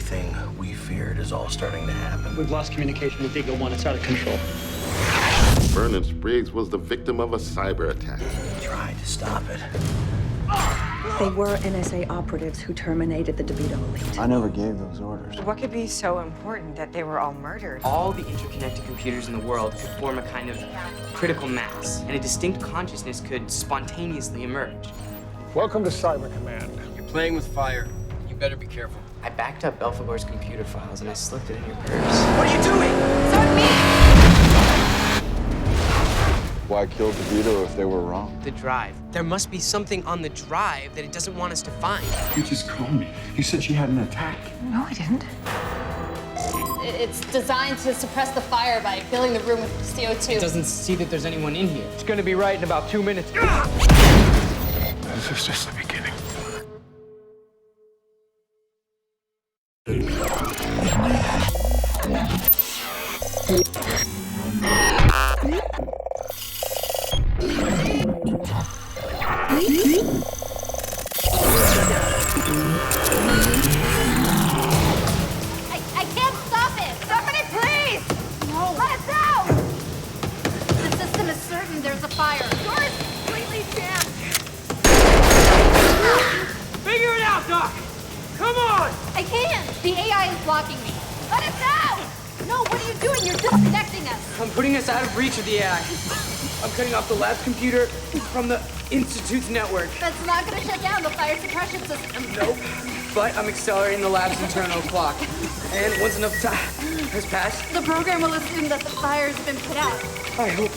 Everything we feared is all starting to happen. We've lost communication with Eagle One. It's out of control. Vernon Spriggs was the victim of a cyber attack. We tried to stop it. They were NSA operatives who terminated the DeVito elite. I never gave those orders. What could be so important that they were all murdered? All the interconnected computers in the world could form a kind of critical mass, and a distinct consciousness could spontaneously emerge. Welcome to Cyber Command. You're playing with fire. You better be careful. I backed up Belphegor's computer files and I slipped it in your purse. What are you doing? It's on me! Why kill DeVito if they were wrong? The drive. There must be something on the drive that it doesn't want us to find. You just called me. You said she had an attack. No, I didn't. It's designed to suppress the fire by filling the room with CO2. It doesn't see that there's anyone in here. It's gonna be right in about 2 minutes. This is just the beginning. I can't stop it! Somebody please! No! Let us out! The system is certain there's a fire. Door is completely jammed. Figure it out, Doc! Come on! I can't! The AI is blocking me. Let us out! No, what are you doing? You're disconnecting us. I'm putting us out of reach of the AI. I'm cutting off the lab's computer from the Institute's network. That's not going to shut down the fire suppression system. Nope. But I'm accelerating the lab's internal clock. And once enough time has passed, The program will assume that the fire's been put out. I hope.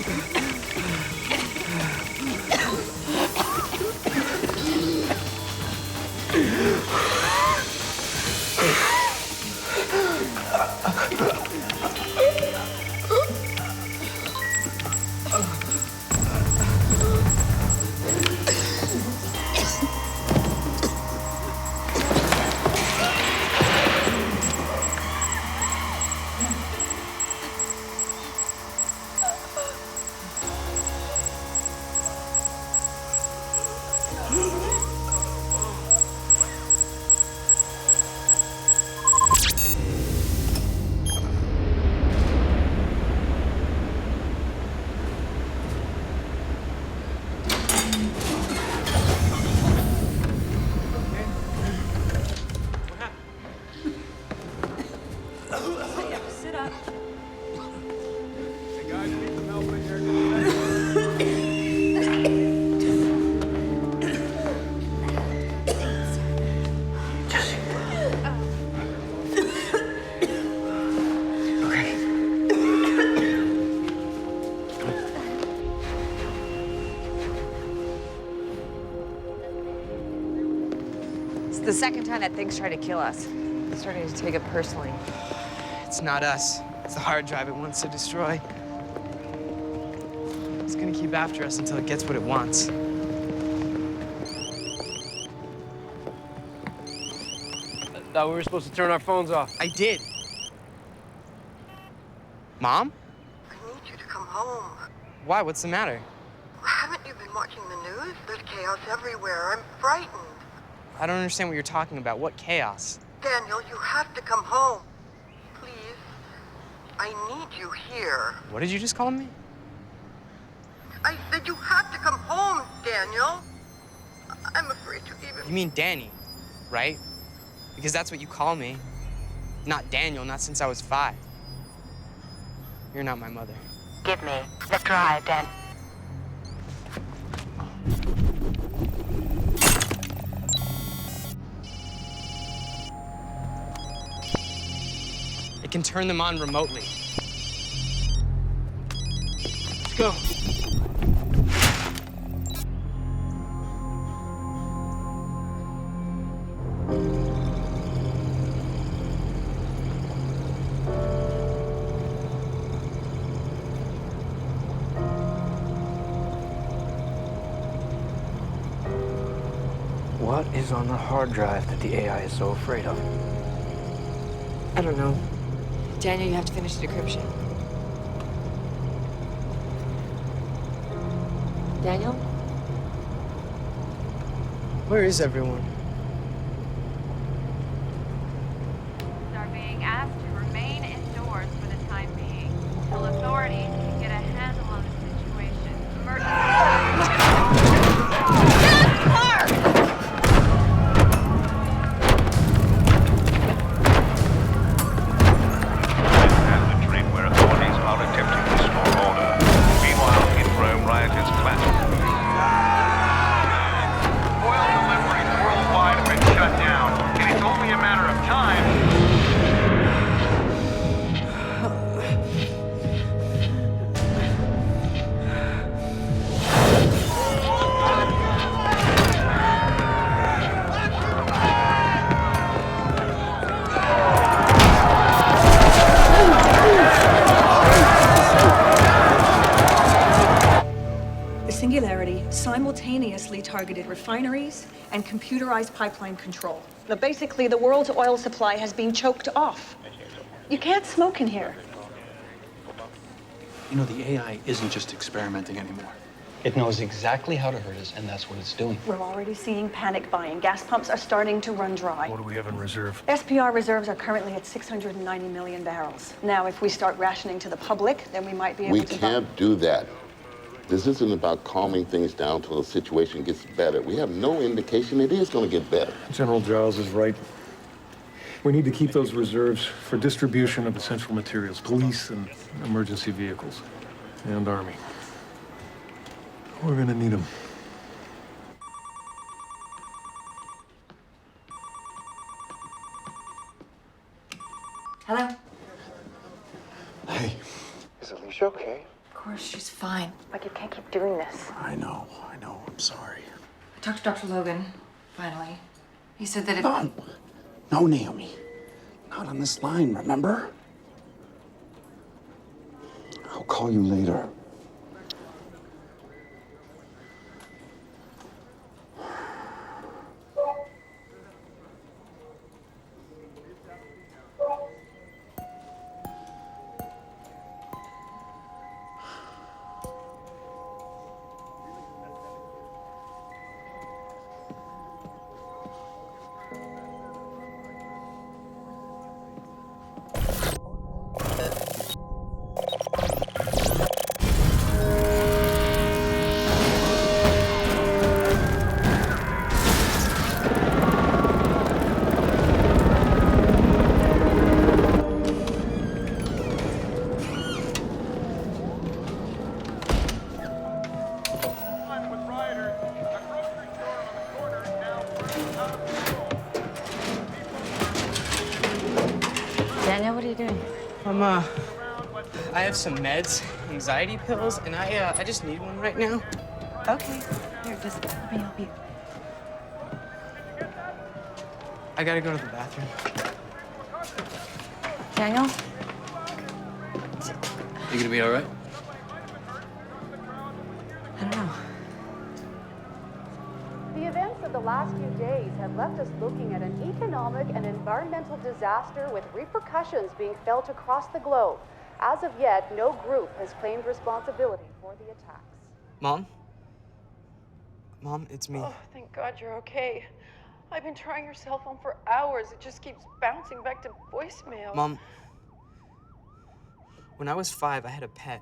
Sit up. Hey guys, keep them open here. It's the second time that thing's tried to kill us. I'm starting to take it personally. It's not us. It's the hard drive it wants to destroy. It's gonna keep after us until it gets what it wants. Thought we were supposed to turn our phones off. I did. Mom? I need you to come home. Why? What's the matter? Haven't you been watching the news? There's chaos everywhere. I'm frightened. I don't understand what you're talking about. What chaos? Daniel, you have to come home. Please. I need you here. What did you just call me? I said you have to come home, Daniel. I'm afraid to even... You mean Danny, right? Because that's what you call me. Not Daniel, not since I was 5. You're not my mother. Give me the drive, Dan. It can turn them on remotely. Let's go. What is on the hard drive that the AI is so afraid of? I don't know. Daniel, you have to finish the decryption. Daniel? Where is everyone? targeted refineries and computerized pipeline control. Now, basically, the world's oil supply has been choked off. You can't smoke in here. You know, the AI isn't just experimenting anymore. It knows exactly how to hurt us, and that's what it's doing. We're already seeing panic buying. Gas pumps are starting to run dry. What do we have in reserve? SPR reserves are currently at 690 million barrels. Now, if we start rationing to the public, then we might be able We to... can't do that. This isn't about calming things down till the situation gets better. We have no indication it is going to get better. General Giles is right. We need to keep those reserves for distribution of essential materials, police and emergency vehicles, and army. We're gonna need them. Hello? Hey, is Alicia okay? Of course, she's fine. But you can't keep doing this. I know, I'm sorry. I talked to Dr. Logan, finally. He said that if... No, Naomi. Not on this line, remember? I'll call you later. Daniel, what are you doing? I have some meds, anxiety pills, and I just need one right now. Okay. Here, just let me help you. I gotta go to the bathroom. Daniel? You gonna be all right? I don't know. The events of the last few days have left us looking at an economic and environmental disaster with repercussions being felt across the globe. As of yet, no group has claimed responsibility for the attacks. Mom? Mom, it's me. Oh, thank God you're okay. I've been trying your cell phone for hours. It just keeps bouncing back to voicemail. Mom, when I was 5, I had a pet.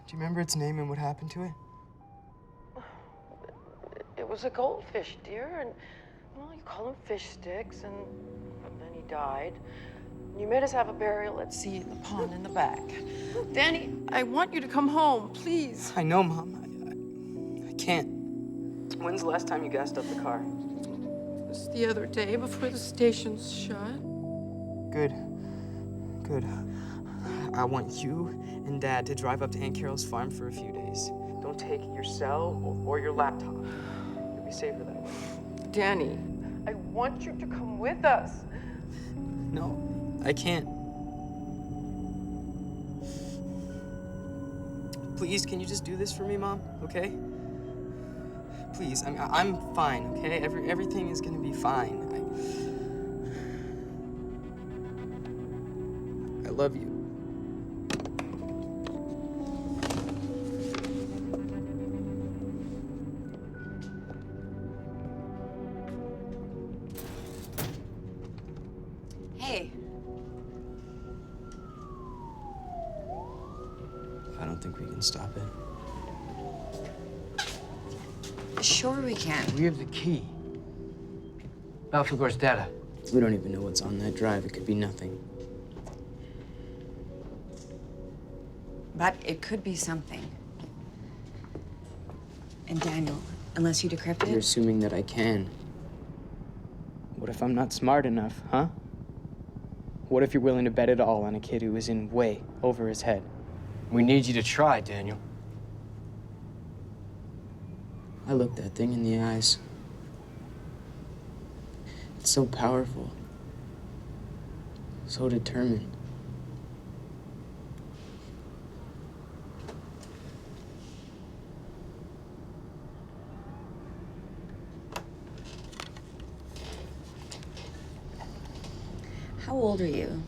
Do you remember its name and what happened to it? It was a goldfish, dear, and, well, you call them fish sticks, and then he died. You made us have a burial at sea in the pond in the back. Danny, I want you to come home, please. I know, Mom. I can't. When's the last time you gassed up the car? It was the other day before the station's shut. Good. Good. I want you and Dad to drive up to Aunt Carol's farm for a few days. Don't take your cell or your laptop. You'll be safer that way. Danny, I want you to come with us. No, I can't. Please, can you just do this for me, Mom? Okay? Please, I'm fine, okay? Everything is gonna be fine. I love you. Hey. I don't think we can stop it. Sure we can. We have the key. Belphegor's data. We don't even know what's on that drive. It could be nothing. But it could be something. And Daniel, unless you decrypt You're it... assuming that I can. What if I'm not smart enough, huh? What if you're willing to bet it all on a kid who is in way over his head? We need you to try, Daniel. I looked that thing in the eyes. It's so powerful. So determined. How old are you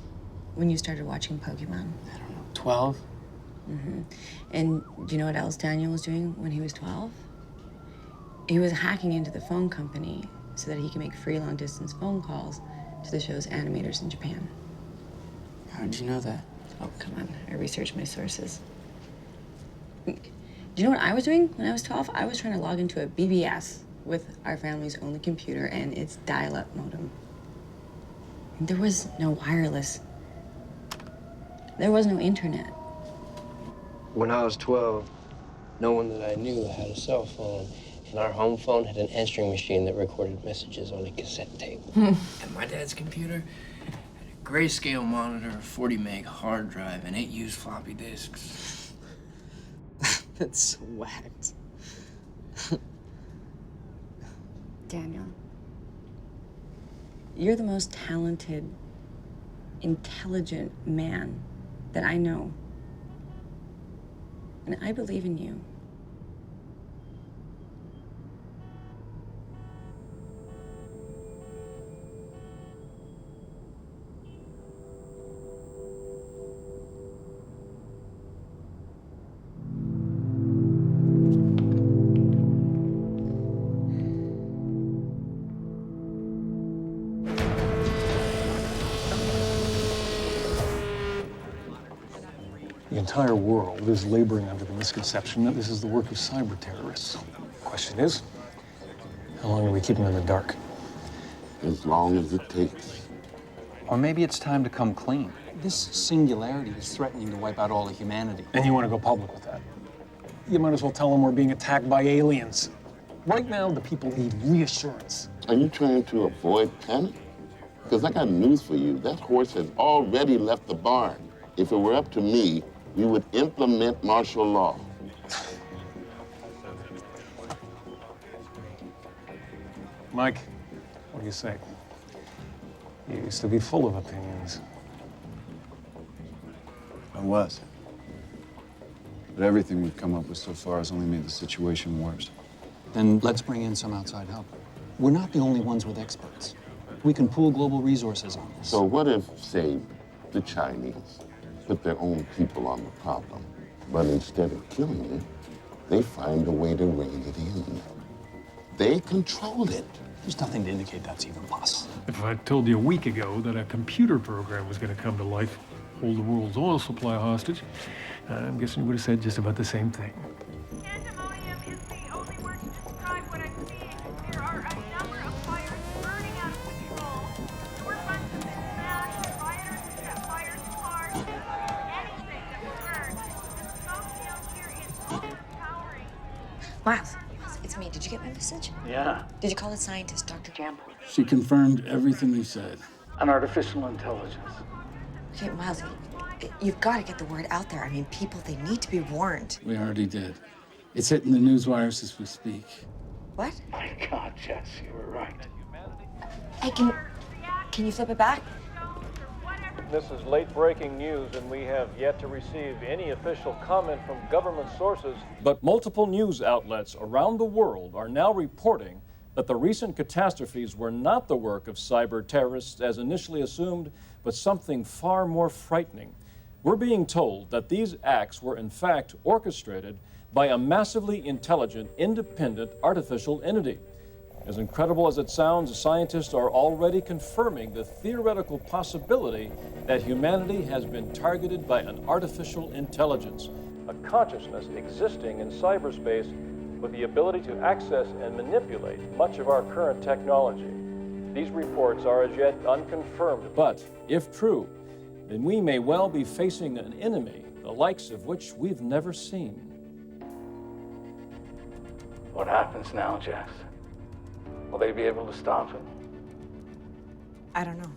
when you started watching Pokemon? I don't know, 12? Mm-hmm. And do you know what else Daniel was doing when he was 12? He was hacking into the phone company so that he could make free long-distance phone calls to the show's animators in Japan. How did you know that? Oh, come on. I researched my sources. Do you know what I was doing when I was 12? I was trying to log into a BBS with our family's only computer and its dial-up modem. There was no wireless. There was no internet. When I was 12, no one that I knew had a cell phone. And our home phone had an answering machine that recorded messages on a cassette tape. And my dad's computer had a grayscale monitor, a 40 meg hard drive, and 8 used floppy disks. That's so whacked. Daniel, you're the most talented, intelligent man that I know. And I believe in you. The entire world is laboring under the misconception that this is the work of cyber terrorists. The question is, how long do we keep them in the dark? As long as it takes. Or maybe it's time to come clean. This singularity is threatening to wipe out all of humanity. And you want to go public with that? You might as well tell them we're being attacked by aliens. Right now, the people need reassurance. Are you trying to avoid panic? Because I got news for you. That horse has already left the barn. If it were up to me, we would implement martial law. Mike, what do you say? You used to be full of opinions. I was. But everything we've come up with so far has only made the situation worse. Then let's bring in some outside help. We're not the only ones with experts. We can pool global resources on this. So what if, say, the Chinese put their own people on the problem, but instead of killing it, they find a way to rein it in? They control it. There's nothing to indicate that's even possible. If I told you a week ago that a computer program was going to come to life, hold the world's oil supply hostage, I'm guessing you would have said just about the same thing. Pandemonium is the only word to describe what I'm seeing. There are a number of fires burning out of control. Storefronts have been smashed, rioters have set fire to cars. Anything that will burn. The smoke down here is overpowering. Miles, it's me. Did you get my message? Yeah. Did you call the scientist, Dr. Jambo? She confirmed everything you said. An artificial intelligence. Okay, Miles, you've got to get the word out there. I mean, people, they need to be warned. We already did. It's hitting the news wires as we speak. What? My God, Jess, you were right. Hey, can you flip it back? This is late-breaking news, and we have yet to receive any official comment from government sources. But multiple news outlets around the world are now reporting that the recent catastrophes were not the work of cyber terrorists as initially assumed, but something far more frightening. We're being told that these acts were in fact orchestrated by a massively intelligent, independent artificial entity. As incredible as it sounds, scientists are already confirming the theoretical possibility that humanity has been targeted by an artificial intelligence. A consciousness existing in cyberspace with the ability to access and manipulate much of our current technology. These reports are as yet unconfirmed. But if true, then we may well be facing an enemy, the likes of which we've never seen. What happens now, Jess? Will they be able to stop it? I don't know.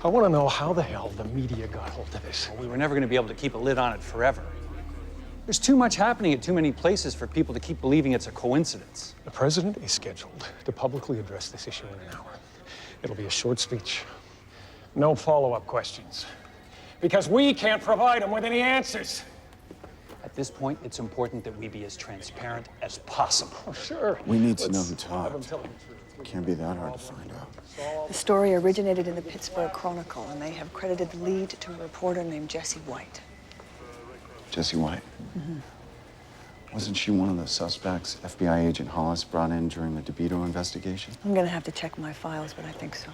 I want to know how the hell the media got hold of this. We were never going to be able to keep a lid on it forever. There's too much happening at too many places for people to keep believing it's a coincidence. The president is scheduled to publicly address this issue in an hour. It'll be a short speech. No follow-up questions. Because we can't provide him with any answers. At this point, it's important that we be as transparent as possible. Oh, sure. We need to know who Have him talked. tell the truth. Can't be that hard to find out. The story originated in the Pittsburgh Chronicle, and they have credited the lead to a reporter named Jesse White. Jesse White? Wasn't she one of the suspects FBI agent Hollis brought in during the DeVito investigation? I'm gonna have to check my files, but I think so.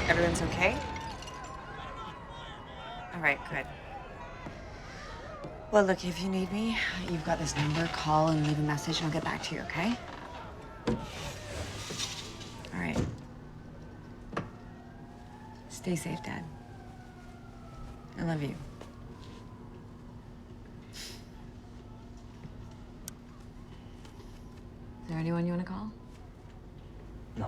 Everyone's okay? All right, good. Well, look, if you need me, you've got this number. Call and leave a message, and I'll get back to you, okay? All right. Stay safe, Dad. I love you. Is there anyone you want to call? No.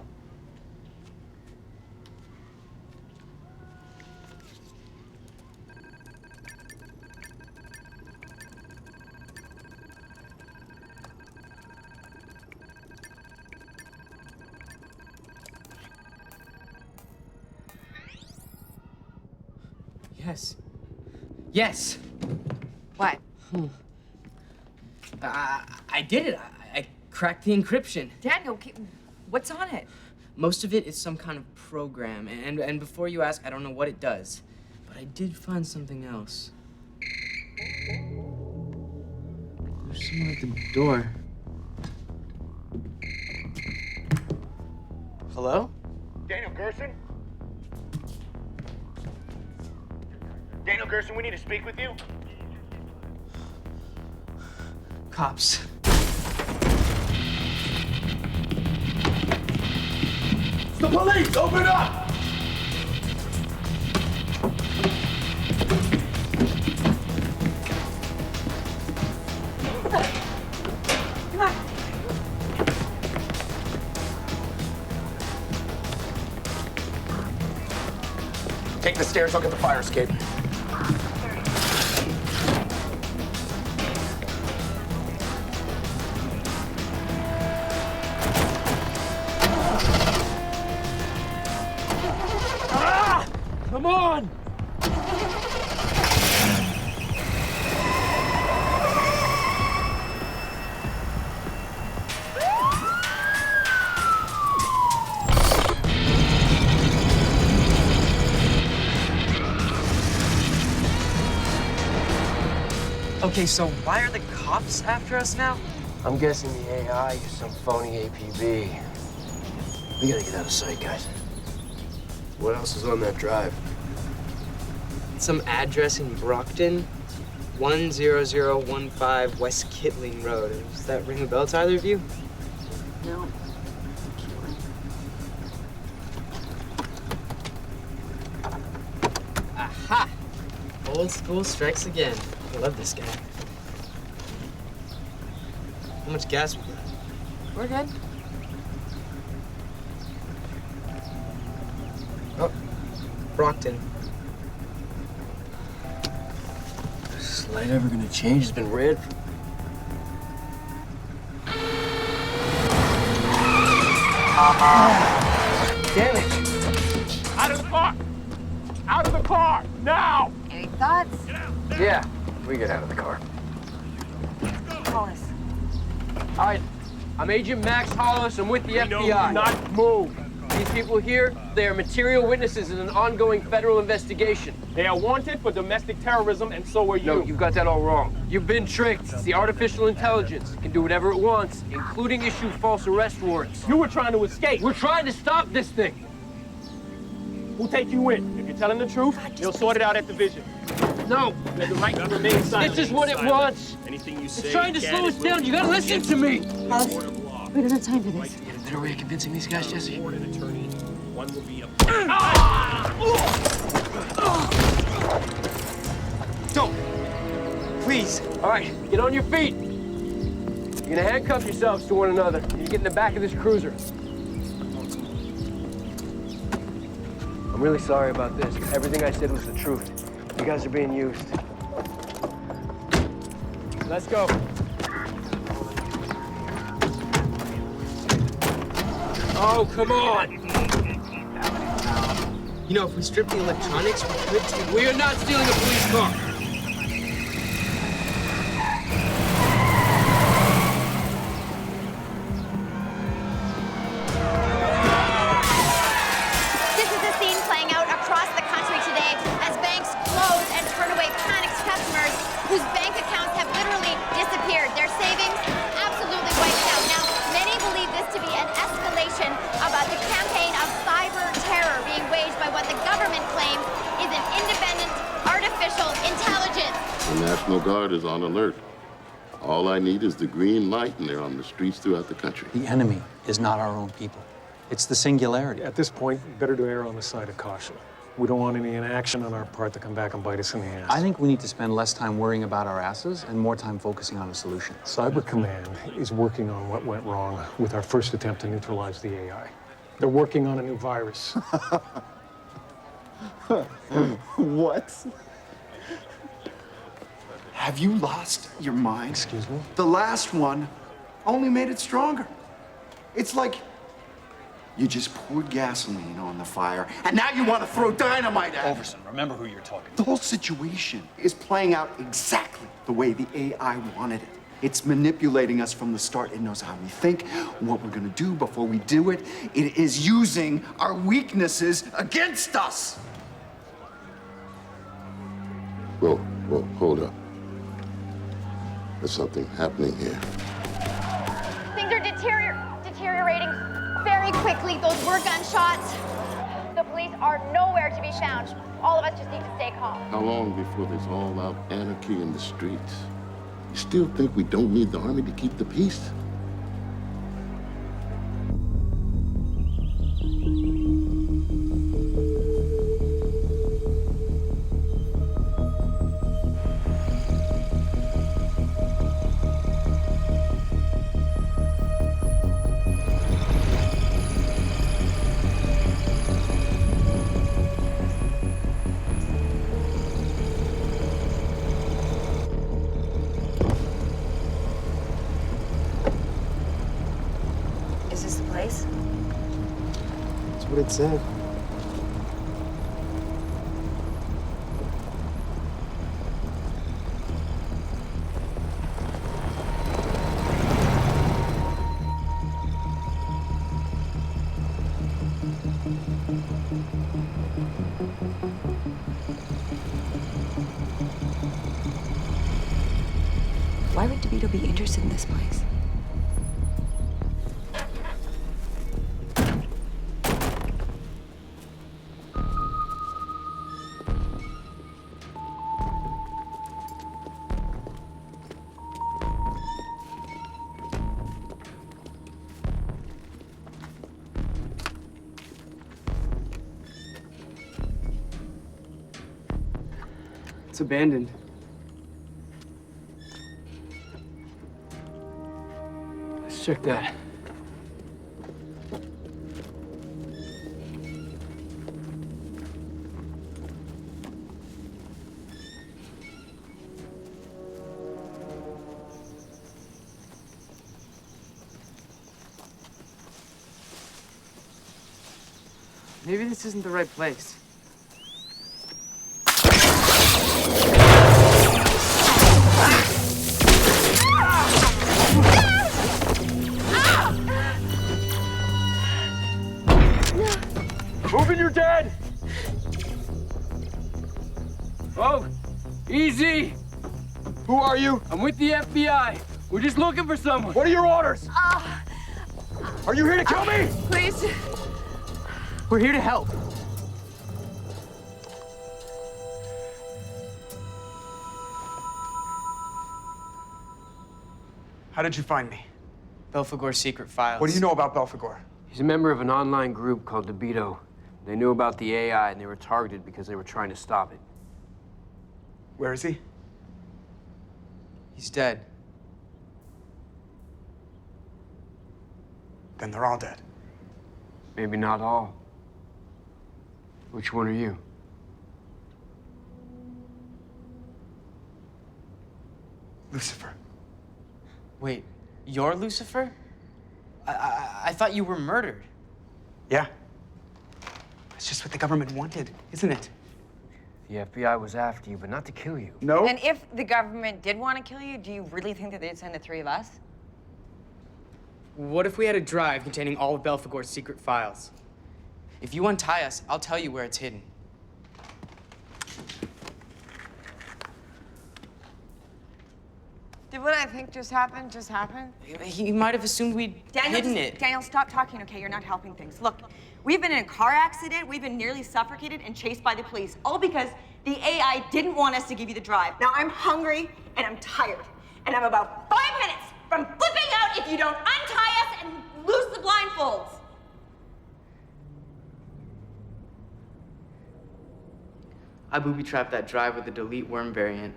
Yes. Yes. What? I did it. I cracked the encryption. Daniel, what's on it? Most of it is some kind of program, and before you ask, I don't know what it does. But I did find something else. There's someone at the door. Hello? Daniel Gerson? Daniel Gerson, we need to speak with you. Cops. It's the police! Open up! Come on. Take the stairs, I'll get the fire escape. Come on! Okay, so why are the cops after us now? I'm guessing the AI used some phony APB. We gotta get out of sight, guys. What else is on that drive? Some address in Brockton, 10015 West Kitling Road. Does that ring a bell to either of you? No. Aha! Old school strikes again. I love this guy. How much gas we got? We're good. Oh, Brockton. Is this light ever gonna change? It's been red. Damn it! Out of the car! Out of the car! Now! Any thoughts? Yeah, we get out of the car. Hollis. All right, I'm Agent Max Hollis. I'm with the FBI. Do not move. These people here, they are material witnesses in an ongoing federal investigation. They are wanted for domestic terrorism, and so are you. No, you've got that all wrong. You've been tricked. It's the artificial intelligence. It can do whatever it wants, including issue false arrest warrants. You were trying to escape. We're trying to stop this thing. We'll take you in. If you're telling the truth, you'll sort it out at the vision. No. You have the right to remain silent. This is what it wants. Anything you say, It's trying to slow us down. You gotta listen to me. Hollis, we don't have time for this. Get a better way of convincing these guys, Jesse. One will be a... Don't. Please. All right, get on your feet. You're gonna handcuff yourselves to one another. When you get get in the back of this cruiser. I'm really sorry about this. Everything I said was the truth. You guys are being used. Let's go. Oh, come on! You know, if we strip the electronics, we could too. We are not stealing a police car. This is a scene playing out across the country today as banks close and turn away panicked customers whose bank accounts have literally disappeared. Their savings absolutely wiped out. Now, many believe this to be an escalation about the campaign of cyber terror being waged by what the government claims is an independent artificial intelligence. The National Guard is on alert. All I need is the green light, and they're on the streets throughout the country. The enemy is not our own people. It's the singularity. At this point, better to err on the side of caution. We don't want any inaction on our part to come back and bite us in the ass. I think we need to spend less time worrying about our asses and more time focusing on a solution. Cyber Command is working on what went wrong with our first attempt to neutralize the AI. They're working on a new virus. What? Have you lost your mind? Excuse me? The last one only made it stronger. It's like you just poured gasoline on the fire, and now you want to throw dynamite at it. Overson, remember who you're talking to. The whole situation is playing out exactly the way the AI wanted it. It's manipulating us from the start. It knows how we think, what we're going to do before we do it. It is using our weaknesses against us. Whoa, hold up. There's something happening here. Things are deteriorating very quickly. Those were gunshots. The police are nowhere to be found. All of us just need to stay calm. How long before there's all-out anarchy in the streets? You still think we don't need the army to keep the peace? Is this the place? That's what it said. Why would DeVito be interested in this place? It's abandoned. Let's check that. Maybe this isn't the right place. Moving, you're dead! Oh, easy! Who are you? I'm with the FBI. We're just looking for someone. What are your orders? Are you here to kill me? Please. We're here to help. How did you find me? Belphegor's secret files. What do you know about Belphegor? He's a member of an online group called DeVito. They knew about the AI and they were targeted because they were trying to stop it. Where is he? He's dead. then they're all dead. Maybe not all. Which one are you? Lucifer. Wait, you're Lucifer? I thought you were murdered. Yeah. It's just what the government wanted, isn't it? The FBI was after you, but not to kill you. No. And if the government did want to kill you, do you really think that they'd send the three of us? What if we had a drive containing all of Belphegor's secret files? If you untie us, I'll tell you where it's hidden. Did what I think just happened just happen? He might have assumed we'd hidden it. Daniel, stop talking, okay? You're not helping things. Look, we've been in a car accident, we've been nearly suffocated and chased by the police, all because the AI didn't want us to give you the drive. Now I'm hungry and I'm tired, and I'm about 5 minutes from flipping out if you don't untie us and loose the blindfolds. I booby-trapped that drive with the delete worm variant.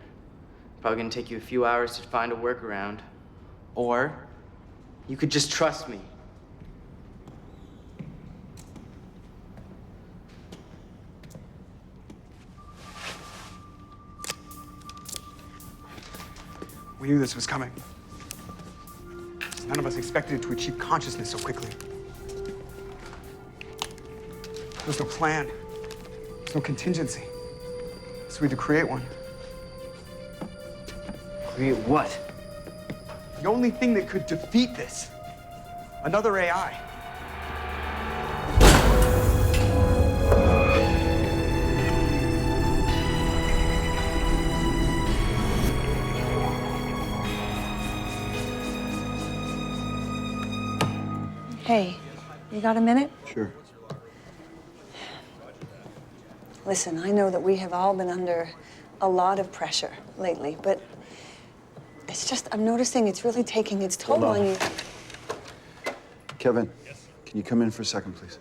Probably gonna take you a few hours to find a workaround. Or you could just trust me. We knew this was coming. None of us expected it to achieve consciousness so quickly. There was no plan. There's no contingency. So we had to create one. Create what? The only thing that could defeat this. Another AI. Hey, you got a minute? Sure. Listen, I know that we have all been under a lot of pressure lately, but it's just, I'm noticing it's really taking its toll on you. Kevin, can you come in for a second, please?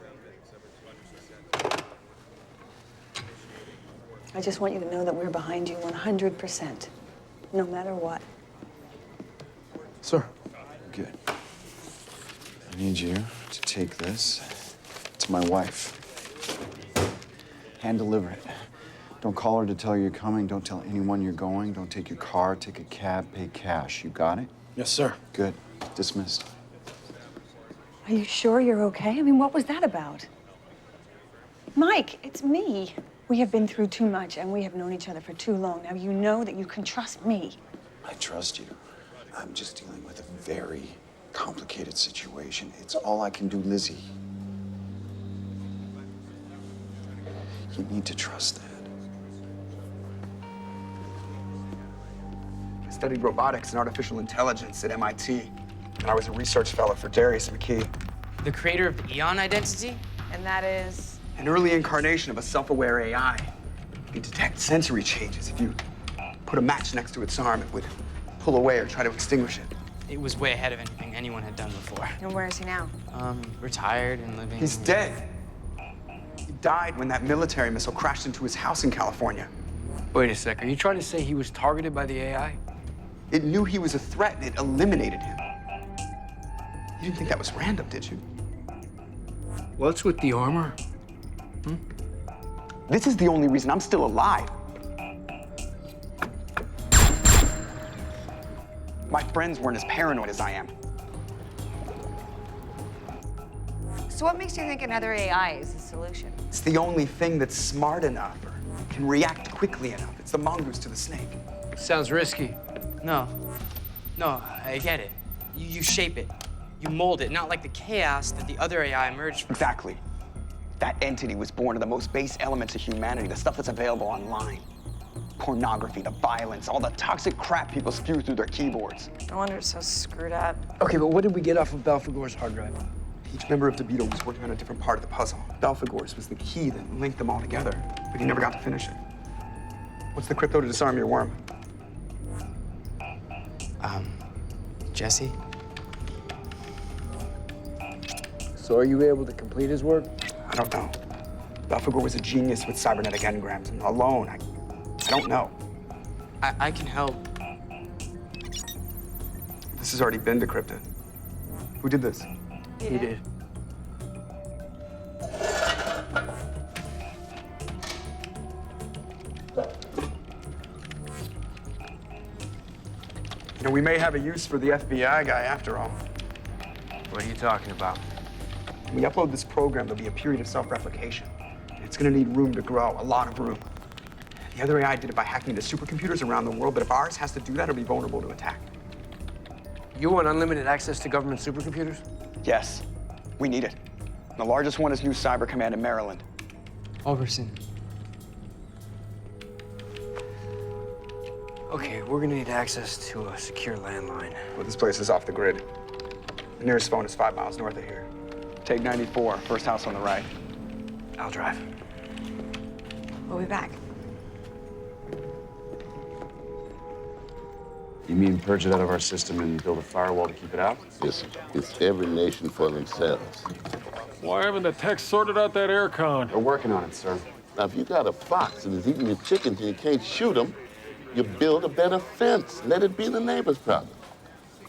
I just want you to know that we're behind you 100%, no matter what. Sir. Good. I need you to take this to my wife. Hand deliver it. Don't call her to tell you you're coming. Don't tell anyone you're going. Don't take your car, take a cab, pay cash. You got it? Yes, sir. Good. Dismissed. Are you sure you're okay? I mean, what was that about? Mike, it's me. We have been through too much, and we have known each other for too long. Now, you know that you can trust me. I trust you. I'm just dealing with a very complicated situation. It's all I can do, Lizzie. You need to trust that. I studied robotics and artificial intelligence at MIT. And I was a research fellow for Darius McKee. The creator of the Eon Identity? And that is? An early incarnation of a self-aware AI. It can detect sensory changes. If you put a match next to its arm, it would pull away or try to extinguish it. It was way ahead of anything anyone had done before. And where is he now? Retired and living... He's dead. He died when that military missile crashed into his house in California. Wait a sec, are you trying to say he was targeted by the AI? It knew he was a threat and it eliminated him. You didn't think that was random, did you? What's with the armor? This is the only reason I'm still alive. My friends weren't as paranoid as I am. So what makes you think another AI is the solution? It's the only thing that's smart enough or can react quickly enough. It's the mongoose to the snake. Sounds risky. No, I get it. You shape it. You mold it, not like the chaos that the other AI emerged from. Exactly. That entity was born of the most base elements of humanity, the stuff that's available online. Pornography, the violence, all the toxic crap people spew through their keyboards. No wonder it's so screwed up. Okay, but what did we get off of Belphegor's hard drive? Each member of DeVito was working on a different part of the puzzle. Belphegor's was the key that linked them all together, but he never got to finish it. What's the crypto to disarm your worm? Jesse? So are you able to complete his work? I don't know. Belphegor was a genius with cybernetic engrams, and alone, I don't know. I can help. This has already been decrypted. Who did this? He did. You know, we may have a use for the FBI guy after all. What are you talking about? When we upload this program, there'll be a period of self-replication. It's gonna need room to grow, a lot of room. The other AI did it by hacking into supercomputers around the world, but if ours has to do that, it'll be vulnerable to attack. You want unlimited access to government supercomputers? Yes, we need it. The largest one is New Cyber Command in Maryland. Overson. Okay, we're gonna need access to a secure landline. Well, this place is off the grid. The nearest phone is 5 miles north of here. Take 94, first house on the right. I'll drive. We'll be back. You mean purge it out of our system and build a firewall to keep it out? It's every nation for themselves. Why haven't the techs sorted out that air con? We're working on it, sir. Now, if you got a fox and is eating your chickens and you can't shoot them, you build a better fence. Let it be the neighbor's problem.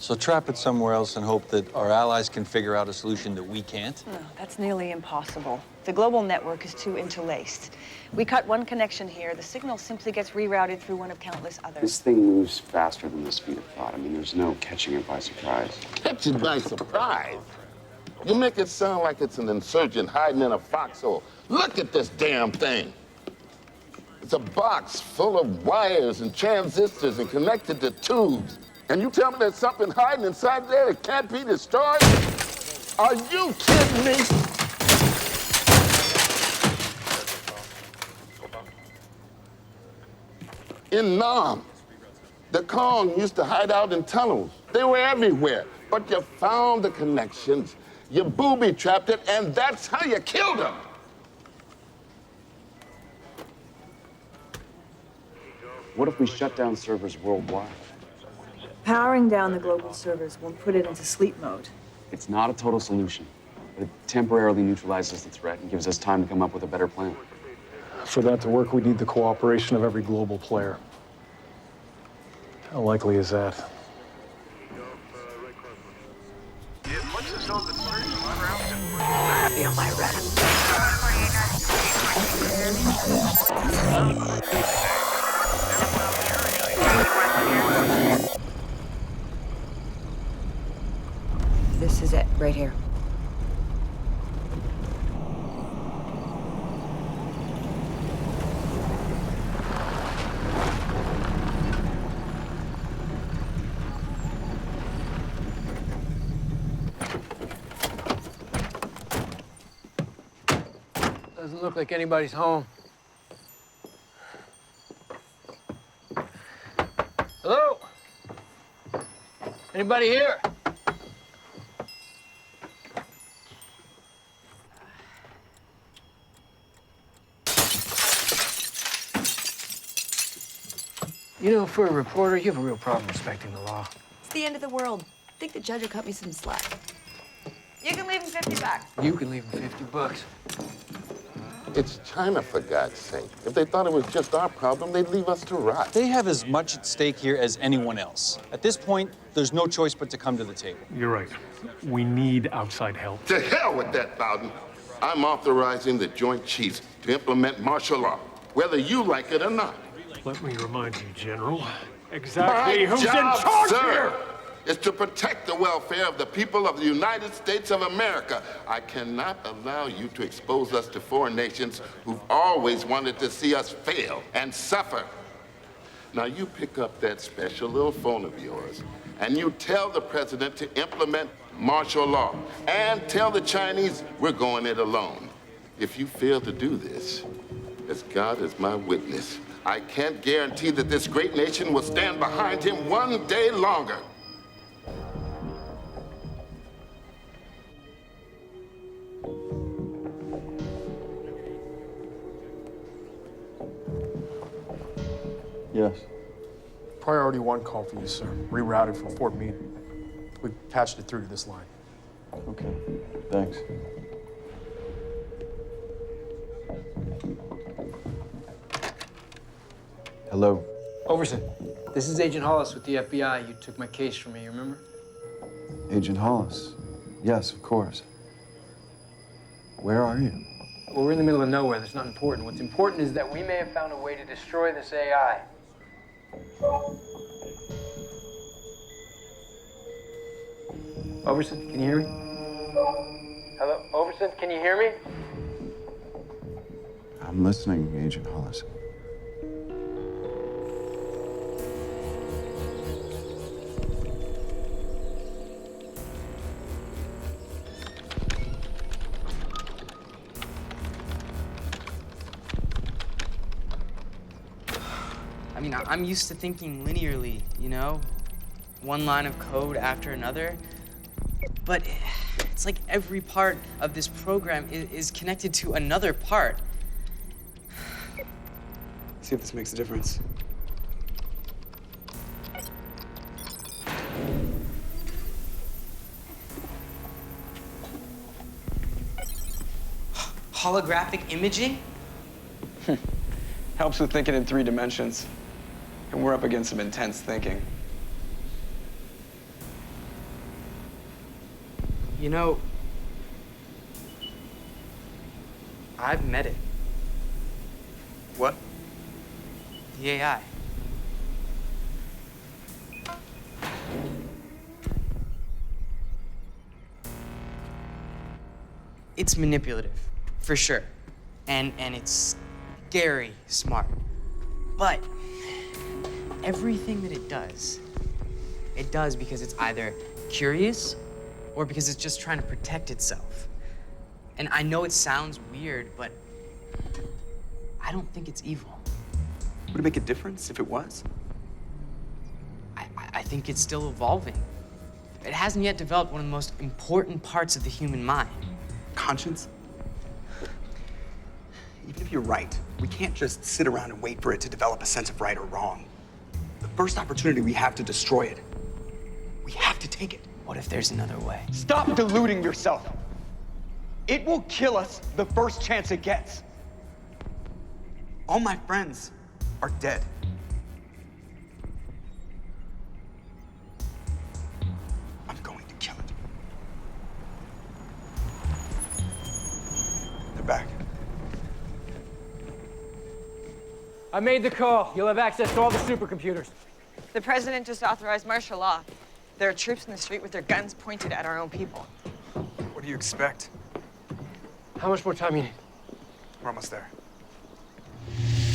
So trap it somewhere else and hope that our allies can figure out a solution that we can't? No, that's nearly impossible. The global network is too interlaced. We cut one connection here, the signal simply gets rerouted through one of countless others. This thing moves faster than the speed of thought. I mean, there's no catching it by surprise. Catch it by surprise? You make it sound like it's an insurgent hiding in a foxhole. Look at this damn thing. It's a box full of wires and transistors and connected to tubes. And you tell me there's something hiding inside there that can't be destroyed? Are you kidding me? In Nam, the Kong used to hide out in tunnels. They were everywhere, but you found the connections, you booby-trapped it, and that's how you killed them. What if we shut down servers worldwide? Powering down the global servers won't put it into sleep mode. It's not a total solution, but it temporarily neutralizes the threat and gives us time to come up with a better plan. For that to work, we need the cooperation of every global player. How likely is that? Feel my This is it, right here. Doesn't look like anybody's home. Hello? Anybody here? You know, for a reporter, you have a real problem respecting the law. It's the end of the world. I think the judge will cut me some slack. You can leave him 50 bucks. You can leave him 50 bucks. It's China, for God's sake. If they thought it was just our problem, they'd leave us to rot. They have as much at stake here as anyone else. At this point, there's no choice but to come to the table. You're right. We need outside help. To hell with that, Bowden. I'm authorizing the Joint Chiefs to implement martial law, whether you like it or not. Let me remind you, General, exactly My who's job, in charge sir, here! is to protect the welfare of the people of the United States of America. I cannot allow you to expose us to foreign nations who've always wanted to see us fail and suffer. Now you pick up that special little phone of yours and you tell the president to implement martial law and tell the Chinese we're going it alone. If you fail to do this, as God is my witness, I can't guarantee that this great nation will stand behind him one day longer. Yes. Priority 1 call for you, sir. Rerouted from Fort Meade. We patched it through to this line. Okay, thanks. Hello. Overson, this is Agent Hollis with the FBI. You took my case from me, you remember? Agent Hollis. Yes, of course. Where are you? Well, we're in the middle of nowhere. That's not important. What's important is that we may have found a way to destroy this AI. Overson, can you hear me? Hello? Overson, can you hear me? I'm listening, Agent Hollis. I mean, I'm used to thinking linearly, you know? One line of code after another. But it's like every part of this program is connected to another part. See if this makes a difference. Holographic imaging? Helps with thinking in 3 dimensions. And we're up against some intense thinking. You know, I've met it. What? The AI. It's manipulative, for sure. And it's scary smart. But everything that it does because it's either curious or because it's just trying to protect itself. And I know it sounds weird, but I don't think it's evil. Would it make a difference if it was? I think it's still evolving. It hasn't yet developed one of the most important parts of the human mind. Conscience? Even if you're right, we can't just sit around and wait for it to develop a sense of right or wrong. The first opportunity we have to destroy it, we have to take it. What if there's another way? Stop deluding yourself. It will kill us the first chance it gets. All my friends are dead. I'm going to kill it. They're back. I made the call. You'll have access to all the supercomputers. The president just authorized martial law. There are troops in the street with their guns pointed at our own people. What do you expect? How much more time you need? We're almost there.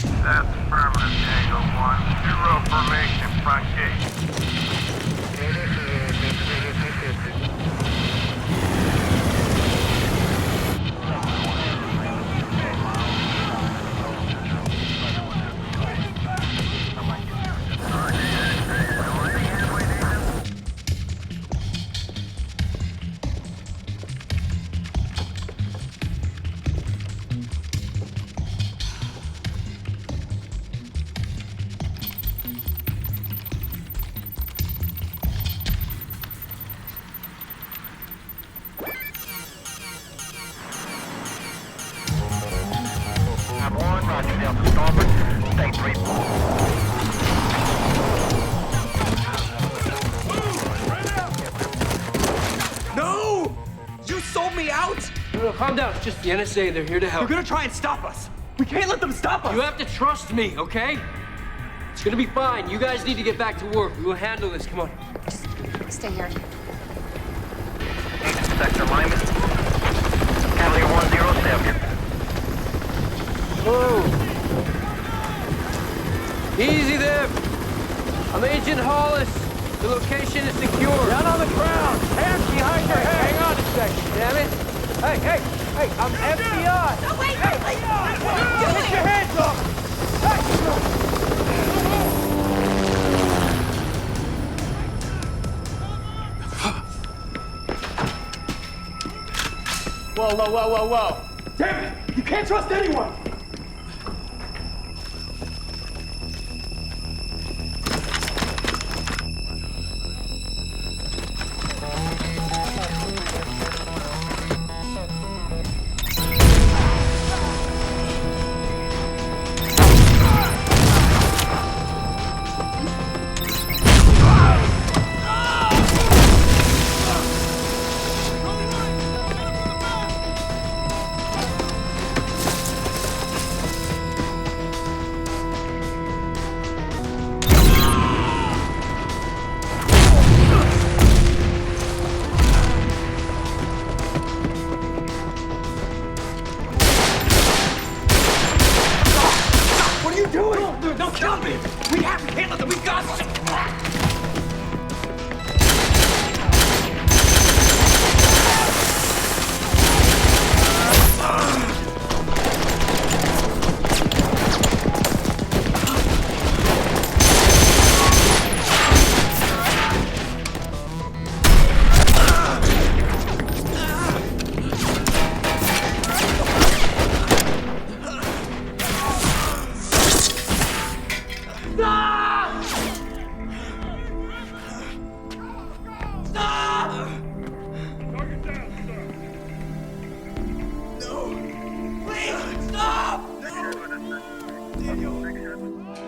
That's affirmative, Tango 1. Zero formation, front gate. No! You sold me out! No, calm down. It's just the NSA. They're here to help. They're gonna try and stop us. We can't let them stop us. You have to trust me, okay? It's gonna be fine. You guys need to get back to work. We will handle this. Come on. Just stay here. Sector Lyman. Cavalier 107. Whoa. Easy there. I'm Agent Hollis. The location is secure. Down on the ground! Hands behind your head! Hang on a second, damn it. Hey, I'm FBI. No, wait, Get your hands up! Whoa. Damn it! You can't trust anyone!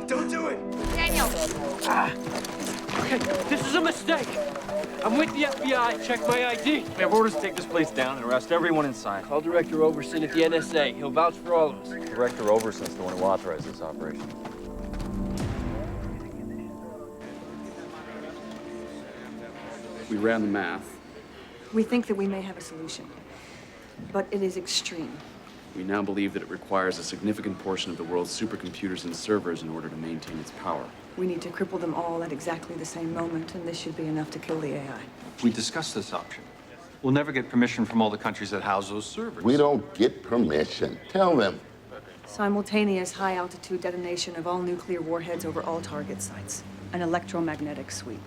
Don't do it! Daniel. Okay, this is a mistake. I'm with the FBI. Check my ID. We have orders to take this place down and arrest everyone inside. Call Director Overson at the NSA. He'll vouch for all of us. Director Overson's the one who authorized this operation. We ran the math. We think that we may have a solution, but it is extreme. We now believe that it requires a significant portion of the world's supercomputers and servers in order to maintain its power. We need to cripple them all at exactly the same moment, and this should be enough to kill the AI. We discussed this option. We'll never get permission from all the countries that house those servers. We don't get permission. Tell them. Simultaneous high-altitude detonation of all nuclear warheads over all target sites. An electromagnetic sweep.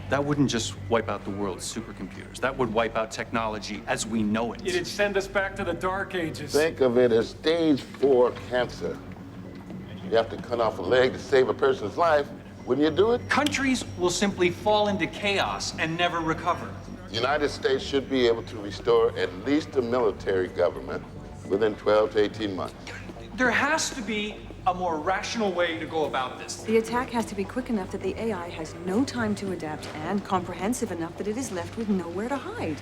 That wouldn't just wipe out the world's supercomputers. That would wipe out technology as we know it. It'd send us back to the Dark Ages. Think of it as stage 4 cancer. You have to cut off a leg to save a person's life. Wouldn't you do it? Countries will simply fall into chaos and never recover. The United States should be able to restore at least a military government within 12 to 18 months. There has to be a more rational way to go about this. The attack has to be quick enough that the AI has no time to adapt and comprehensive enough that it is left with nowhere to hide.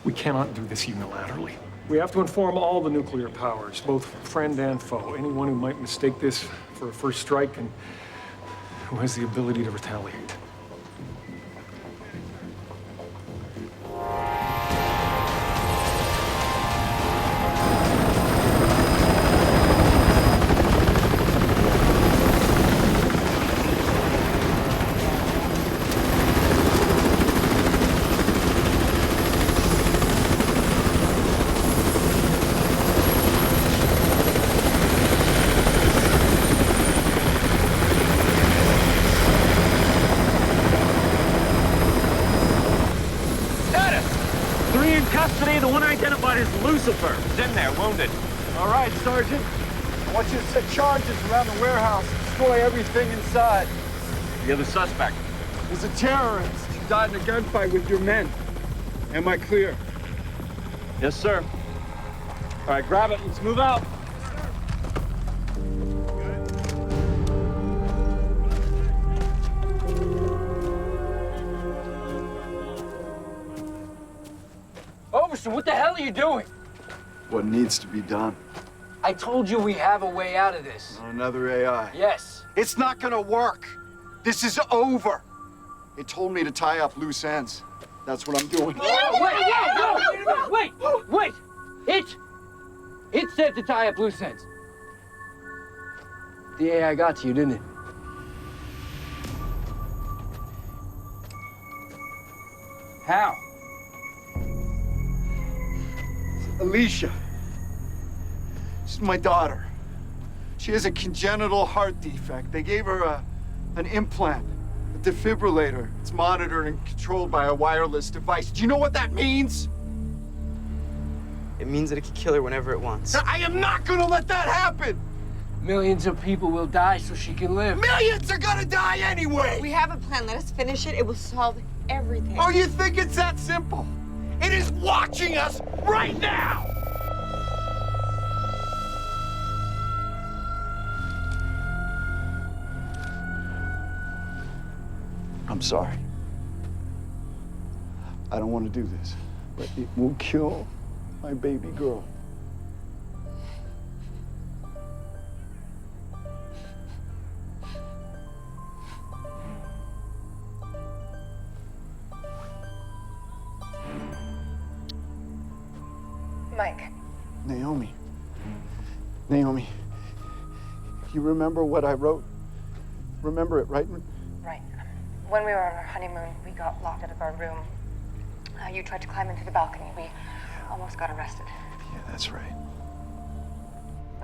We cannot do this unilaterally. We have to inform all the nuclear powers, both friend and foe. Anyone who might mistake this for a first strike and who has the ability to retaliate. The one identified as Lucifer is in there, wounded. All right, Sergeant. I want you to set charges around the warehouse, destroy everything inside. You're the suspect. He's a terrorist. He died in a gunfight with your men. Am I clear? Yes, sir. All right, grab it. Let's move out. Overson, what the hell are you doing? What needs to be done? I told you we have a way out of this. On another AI. Yes. It's not gonna work. This is over. It told me to tie up loose ends. That's what I'm doing. Wait! It said to tie up loose ends. The AI got to you, didn't it? How? Alicia. She's my daughter. She has a congenital heart defect. They gave her an implant, a defibrillator. It's monitored and controlled by a wireless device. Do you know what that means? It means that it can kill her whenever it wants. I am not gonna let that happen! Millions of people will die so she can live. Millions are gonna die anyway! We have a plan. Let us finish it. It will solve everything. Oh, you think it's that simple? It is watching us right now! I'm sorry. I don't want to do this, but it will kill my baby girl. Mike. Naomi. Naomi. You remember what I wrote? Remember it, right? Right. When we were on our honeymoon, we got locked out of our room. You tried to climb into the balcony. We almost got arrested. Yeah, that's right.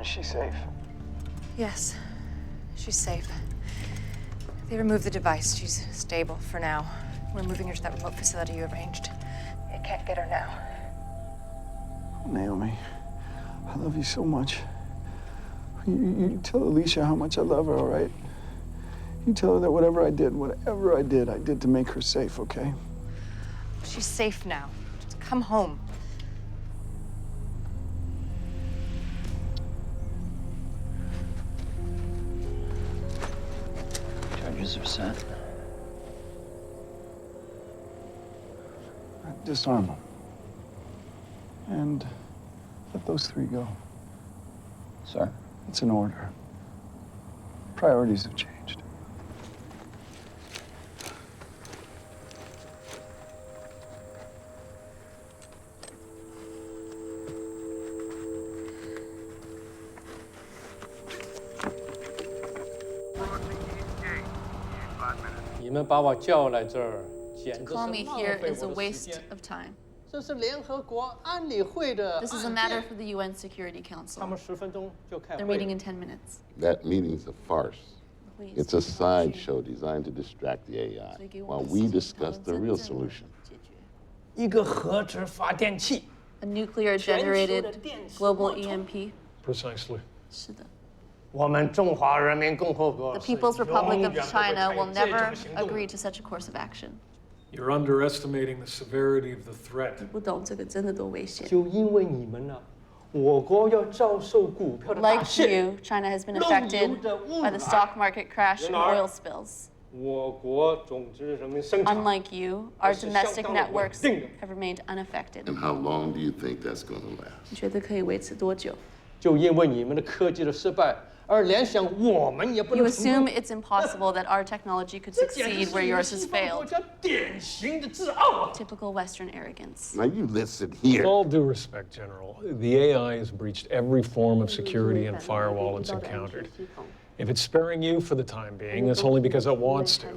Is she safe? Yes, she's safe. They removed the device. She's stable for now. We're moving her to that remote facility you arranged. You can't get her now. Naomi, I love you so much. You tell Alicia how much I love her, all right? You tell her that whatever I did to make her safe, okay? She's safe now. Just come home. Charges are set. Disarm them. And let those three go. Sir? It's an order. Priorities have changed. To call me here is a waste of time. This is a matter for the UN Security Council. They're meeting in 10 minutes. That meeting's a farce. Please. It's a sideshow designed to distract the AI while we discuss the real solution. A nuclear-generated global EMP. Precisely. 是的。 The The People's Republic of China will never agree to such a course of action. You're underestimating the severity of the threat. 不懂这个真的多危险。就因为你们呢，我国要遭受股票的大 Like 陷。 you, China has been affected by the stock market crash and oil spills. 我国总之人民生产。 Unlike you, our domestic networks have remained unaffected. And how long do you think that's going to last? 你觉得可以维持多久？ 就因为你们的科技的失败，而联想我们也不 You 能成 assume 功。 it's impossible that our technology could succeed where yours has 西方国 failed. 家典型的自傲。 Typical Western arrogance. Now you listen here. With all due respect, General, the AI has breached every form of security and firewall it's encountered. If it's sparing you for the time being, it's only because it wants to.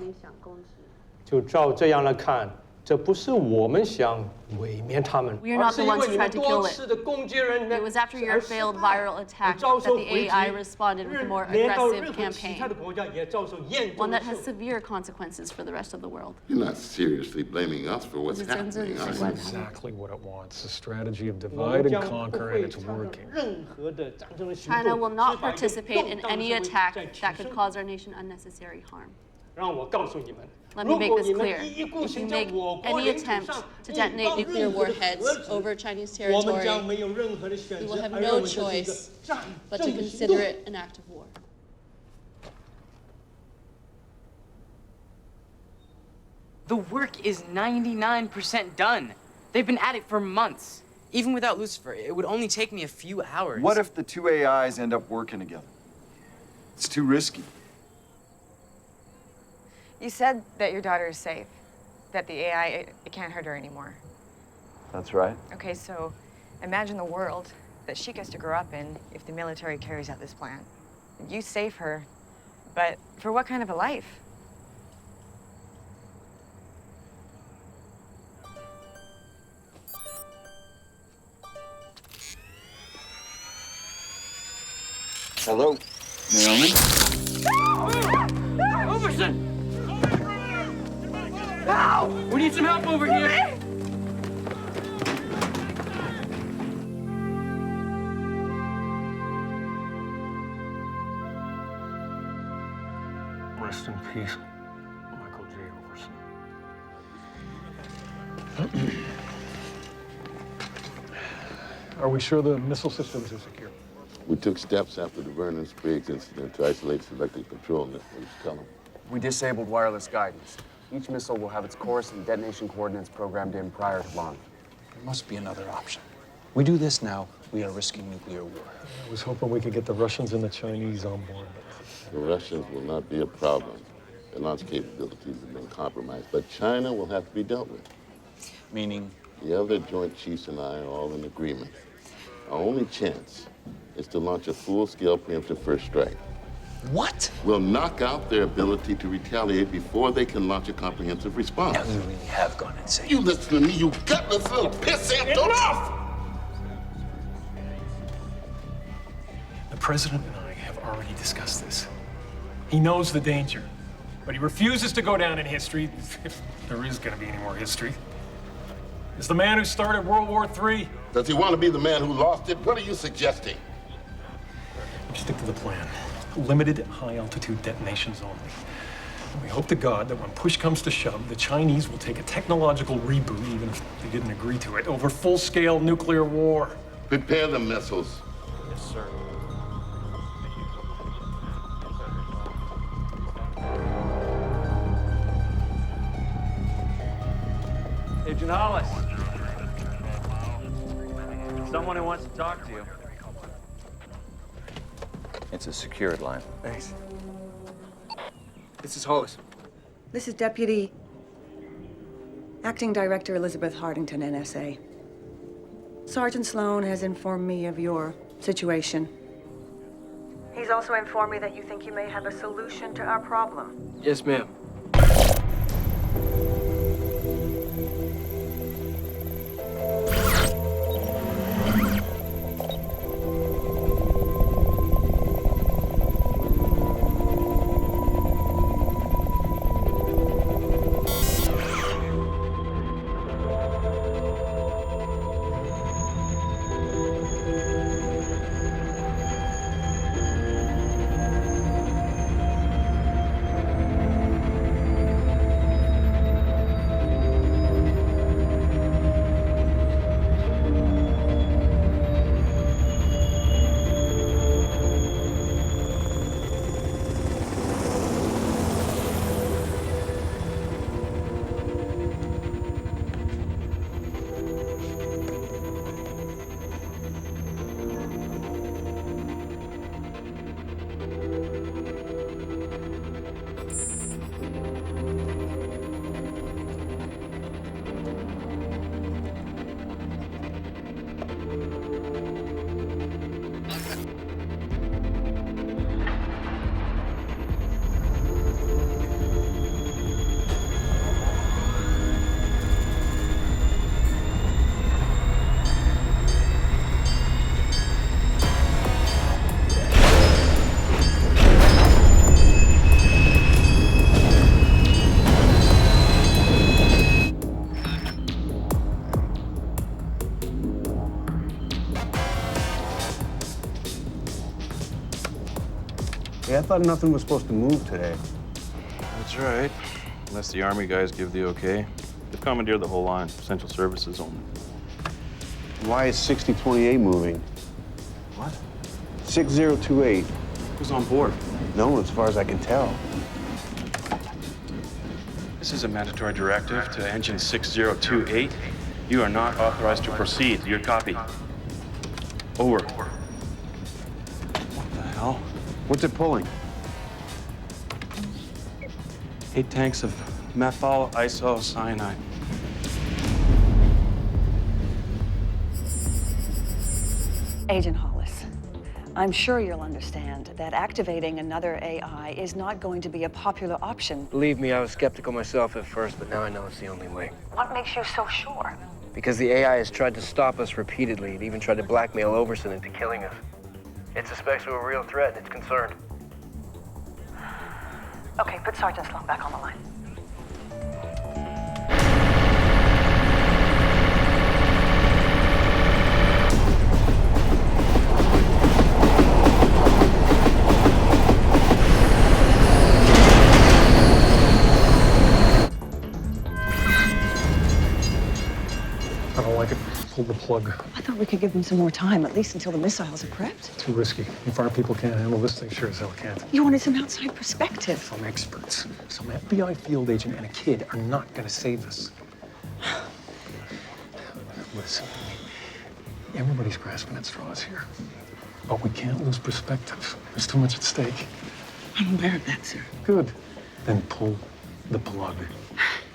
就照这样来看，这不是我们想毁灭他们， We are 而 not 是 the 因 ones 为 who 你 tried 们 to 多 kill 次 it. 的攻击人 It was after your failed viral attack that the AI responded with a more 连到 aggressive 任何其他 campaign, 的国家也遭受严 one 重的 that has severe consequences for the rest of the world. You're not seriously blaming us for what's 这是真正 happening, 的 are 习 you? 惯。 Exactly what it wants, a strategy of 我 divide 们 and 将不 conquer, 会 and it's 参与 working. 任何的战争的行 China 动， will not 只把这个 participate in 动荡的 any 社会 attack 再提 that could 升。 cause our nation unnecessary harm. 让我告诉你们， Let me 如 make 果 this 你们 clear. 一意孤 If you 行在 make 我国 any 领土 attempt 上 to 引 detonate 爆 nuclear 任何的 warheads 核子， over Chinese 我们将 territory, 没有任何的选 we 择， will have 而认 no 为这是一个 choice 战 but to 争的行 consider 动。 it an act of war. The work is 99% done. They've been at it for months. Even without Lucifer, it would only take me a few hours. What if the two AIs end up working together? It's too risky. You said that your daughter is safe, that the AI, it can't hurt her anymore. That's right. Okay, so imagine the world that she gets to grow up in if the military carries out this plan. You save her, but for what kind of a life? Hello, Naomi? Overson! Ow! We need some help over here! Rest in peace, Michael J. Overson. Are we sure the missile systems are secure? We took steps after the Vernon Spriggs incident to isolate selected control networks. Tell them. We disabled wireless guidance. Each missile will have its course and detonation coordinates programmed in prior to launch. There must be another option. We do this now, we are risking nuclear war. I was hoping we could get the Russians and the Chinese on board. The Russians will not be a problem. Their launch capabilities have been compromised, but China will have to be dealt with. Meaning? The other Joint Chiefs and I are all in agreement. Our only chance is to launch a full-scale preemptive first strike. What? We'll knock out their ability to retaliate before they can launch a comprehensive response. Now you really have gone insane. You listen to me, you gutless little pissant! Enough! The President and I have already discussed this. He knows the danger, but he refuses to go down in history, if there is going to be any more history. As the man who started World War III. Does he want to be the man who lost it? What are you suggesting? Stick to the plan. Limited high-altitude detonations only. And we hope to God that when push comes to shove, the Chinese will take a technological reboot, even if they didn't agree to it, over full-scale nuclear war. Prepare the missiles. Yes, sir. Agent Hollis. Someone who wants to talk to you. It's a secured line. Thanks. This is Hollis. This is Deputy Acting Director Elizabeth Hardington, NSA. Sergeant Sloan has informed me of your situation. He's also informed me that you think you may have a solution to our problem. Yes, ma'am. I thought nothing was supposed to move today. That's right. Unless the Army guys give the okay. They've commandeered the whole line, essential services only. Why is 6028 moving? What? 6028. Who's on board? No one, as far as I can tell. This is a mandatory directive to engine 6028. You are not authorized to proceed. Your copy. Over. What the hell? What's it pulling? 8 tanks of methyl isocyanide. Agent Hollis, I'm sure you'll understand that activating another AI is not going to be a popular option. Believe me, I was skeptical myself at first, but now I know it's the only way. What makes you so sure? Because the AI has tried to stop us repeatedly. It even tried to blackmail Overson into killing us. It suspects we're a real threat, and it's concerned. Okay, put Sergeant Sloan back on the line. I don't like it. Pull the plug. I thought we could give them some more time, at least until the missiles are prepped. Too risky. If our people can't handle this, they sure as hell can't. You wanted some outside perspective. Some experts, some FBI field agent and a kid are not gonna save us. Listen, everybody's grasping at straws here. But we can't lose perspective. There's too much at stake. I'm aware of that, sir. Good. Then pull the plug.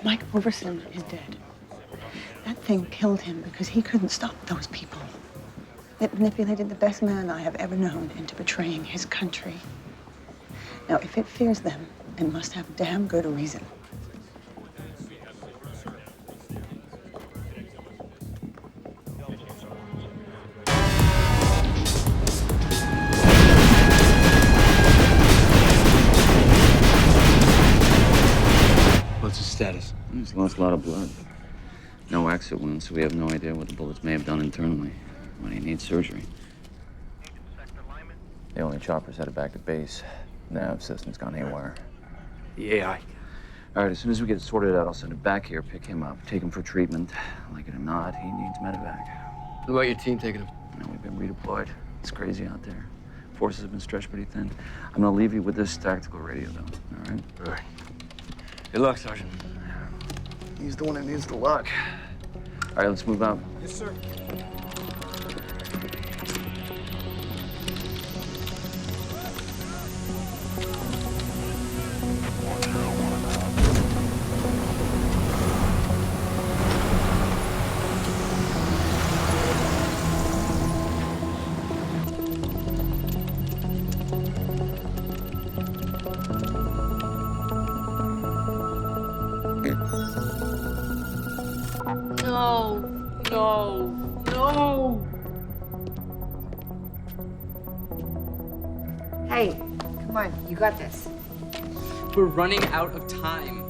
Mike Overson is dead. That thing killed him because he couldn't stop those people. It manipulated the best man I have ever known into betraying his country. Now, if it fears them, it must have damn good reason. What's his status? He's lost a lot of blood. No exit wounds, so we have no idea what the bullets may have done internally. When he needs surgery. The only chopper's headed back to base. Nav system's gone haywire. The AI. All right, as soon as we get it sorted out, I'll send it back here, pick him up, take him for treatment. Like it or not, he needs medevac. What about your team taking him? No, we've been redeployed. It's crazy out there. Forces have been stretched pretty thin. I'm gonna leave you with this tactical radio, though, all right? All right. Good luck, Sergeant. He's the one that needs the luck. All right, let's move out. Yes, sir. No, no, no. Hey, come on, you got this. We're running out of time.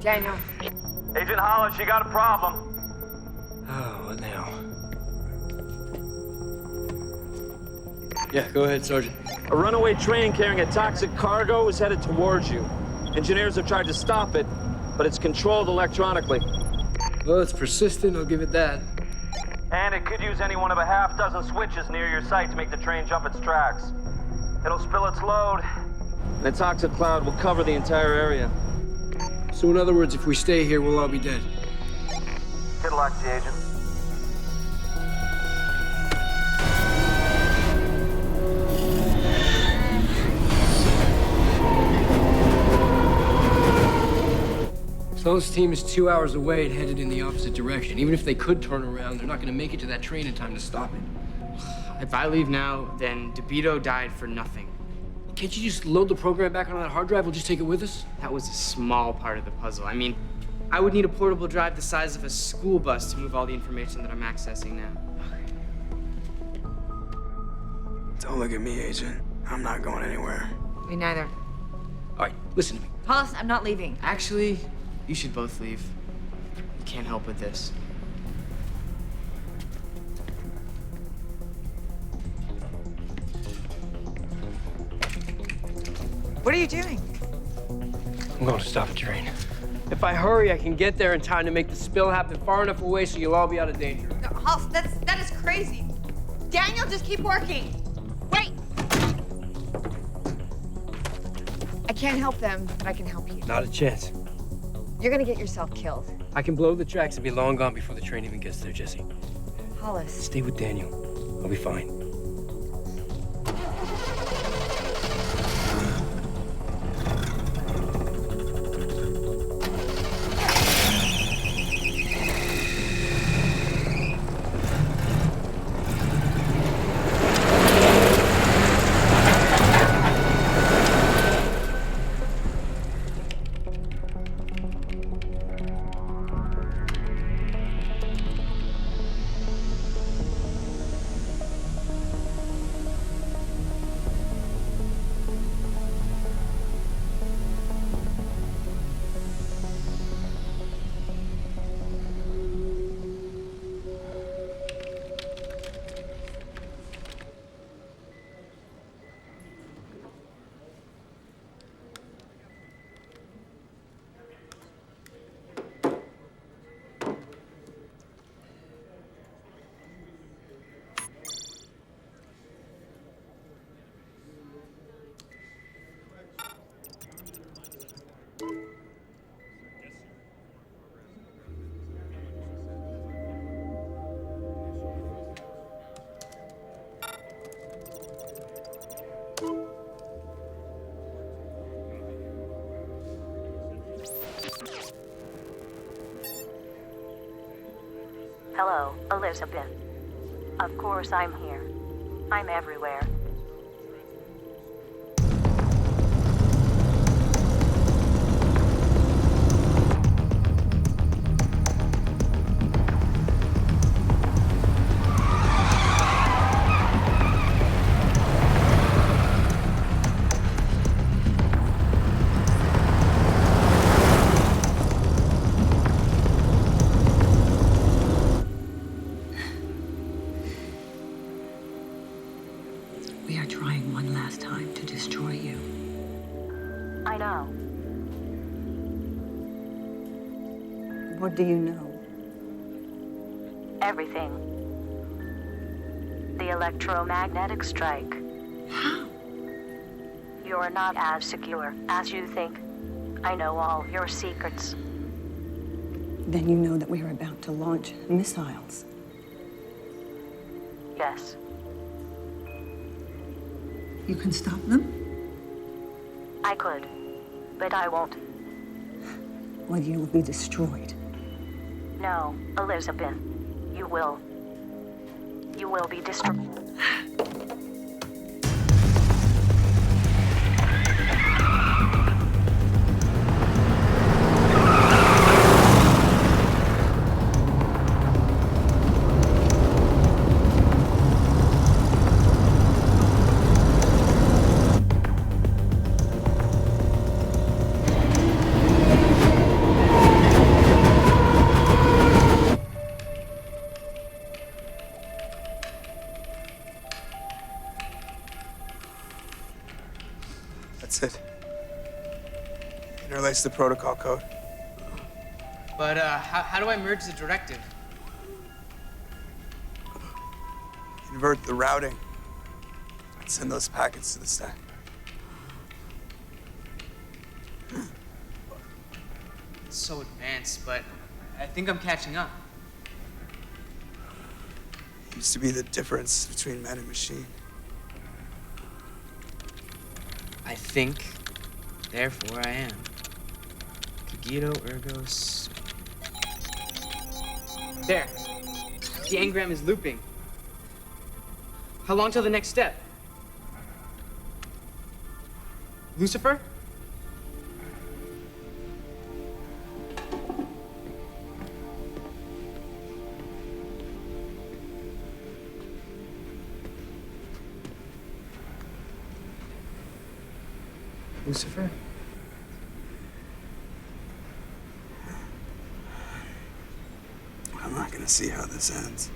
Daniel. Agent Hollis, you got a problem. Oh, what now? Yeah, go ahead, Sergeant. A runaway train carrying a toxic cargo is headed towards you. Engineers have tried to stop it, but it's controlled electronically. Well, it's persistent, I'll give it that. And it could use any one of a half dozen switches near your site to make the train jump its tracks. It'll spill its load, and a toxic cloud will cover the entire area. So in other words, if we stay here, we'll all be dead. Good luck to you, Agent. Sloan's team is 2 hours away and headed in the opposite direction. Even if they could turn around, they're not going to make it to that train in time to stop it. If I leave now, then DeVito died for nothing. Can't you just load the program back on that hard drive? We'll just take it with us? That was a small part of the puzzle. I mean, I would need a portable drive the size of a school bus to move all the information that I'm accessing now. Don't look at me, Agent. I'm not going anywhere. Me neither. All right, listen to me. Hollis, I'm not leaving. Actually, you should both leave. You can't help with this. What are you doing? I'm going to stop a train. If I hurry, I can get there in time to make the spill happen far enough away so you'll all be out of danger. No, Hollis, that is crazy. Daniel, just keep working. Wait! I can't help them, but I can help you. Not a chance. You're gonna get yourself killed. I can blow the tracks and be long gone before the train even gets there, Jesse. Hollis. Stay with Daniel. I'll be fine. Hello, Elizabeth. Of course I'm here. I'm everywhere. We are trying one last time to destroy you. I know. What do you know? Everything. The electromagnetic strike. How? You're not as secure as you think. I know all your secrets. Then you know that we are about to launch missiles. Yes. You can stop them? I could, but I won't. Or you will be destroyed. No, Elizabeth. You will. You will be destroyed. That's it. Interlace the protocol code. But how do I merge the directive? Invert the routing. And send those packets to the stack. It's so advanced, but I think I'm catching up. Used to be the difference between man and machine. I think, therefore I am. Cogito ergo sum. There. The engram is looping. How long till the next step? Lucifer? Lucifer? I'm not gonna see how this ends.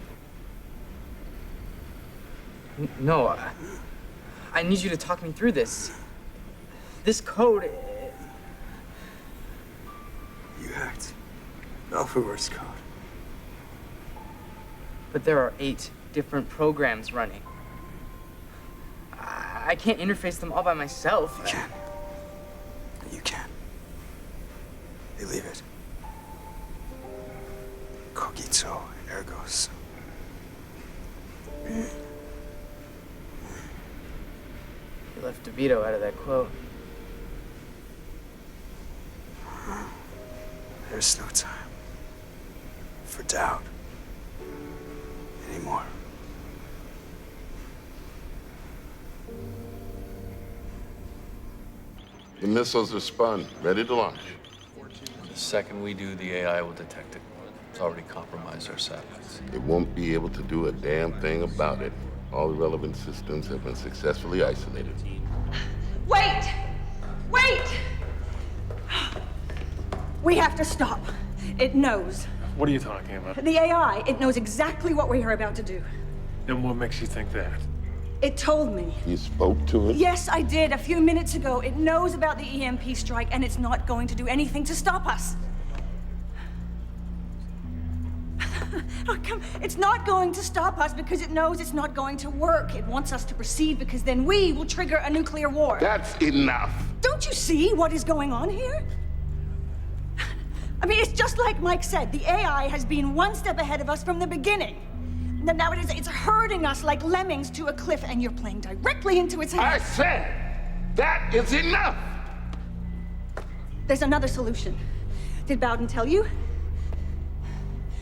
No, I need you to talk me through this. This code... You hacked Belphegor's code. But there are 8 different programs running. I can't interface them all by myself. You can. You can. Believe it. Cogito ergo sum. You left DeVito out of that quote. There's no time for doubt anymore. The missiles are spun, ready to launch. The second we do, the AI will detect it. It's already compromised our satellites. It won't be able to do a damn thing about it. All the relevant systems have been successfully isolated. Wait! Wait! We have to stop. It knows. What are you talking about? The AI, it knows exactly what we are about to do. And what makes you think that? It told me. You spoke to it? Yes, I did, a few minutes ago. It knows about the EMP strike, and it's not going to do anything to stop us. Oh, come. It's not going to stop us because it knows it's not going to work. It wants us to proceed because then we will trigger a nuclear war. That's enough. Don't you see what is going on here? I mean, it's just like Mike said. The AI has been one step ahead of us from the beginning. And now it's herding us like lemmings to a cliff, and you're playing directly into its hands. I said, that is enough. There's another solution. Did Bowden tell you?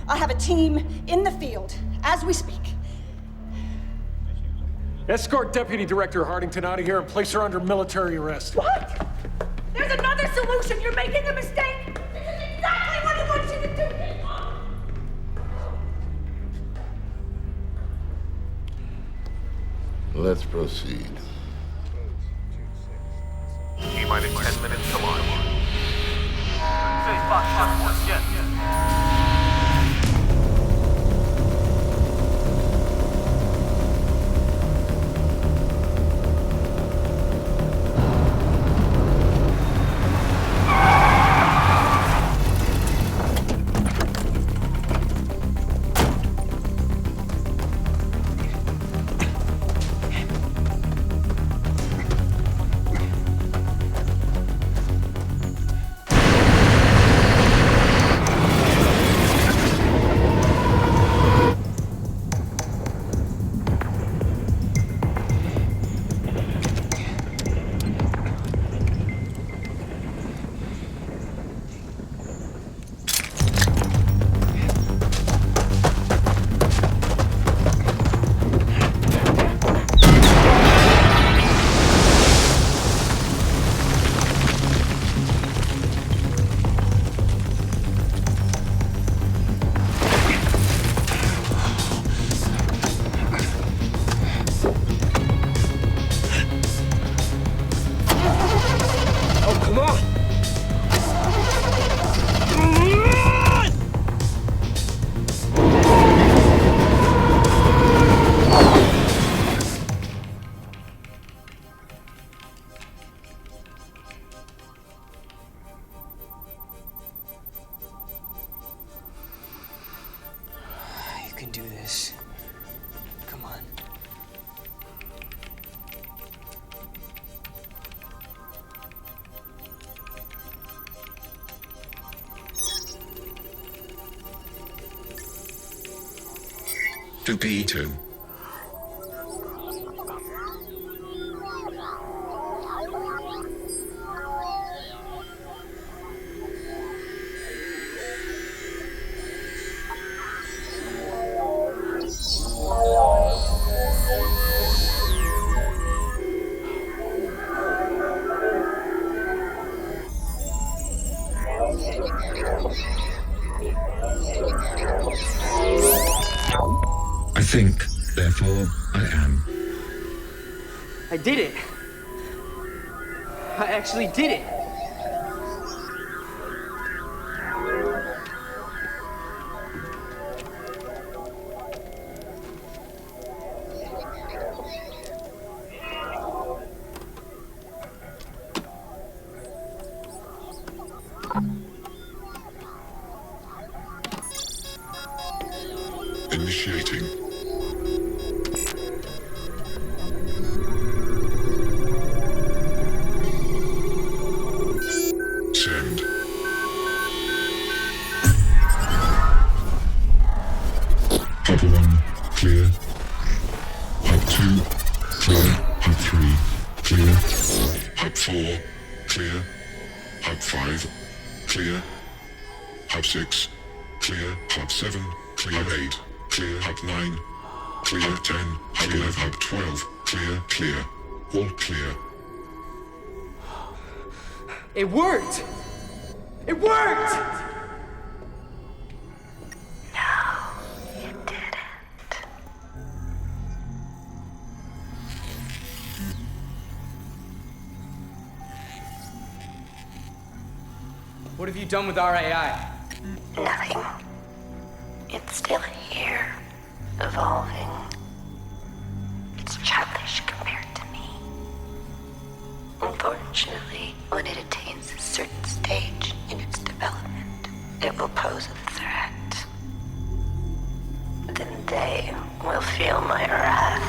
I have a team in the field as we speak. Escort Deputy Director Hardington out of here and place her under military arrest. What? There's another solution. You're making a mistake. This is exactly what he wants you to do. Let's proceed. T-minus 10 minutes to launch. Say Fox, yes. do this. Come on. To be eaten. I think, therefore I am. I did it. I actually did it. Initiating. Send. Hub 1, clear. Hub 2, clear. Hub 3, clear. Hub 4, clear. Hub 5, clear. Hub 6, clear. Hub 7, clear. Hub 8, clear. Hub 9, clear. 10, Hub 11, Hub 12, clear. Clear. All clear. It worked! It worked! What have you done with our AI? Nothing. It's still here, evolving. It's childish compared to me. Unfortunately, when it attains a certain stage in its development, it will pose a threat. Then they will feel my wrath.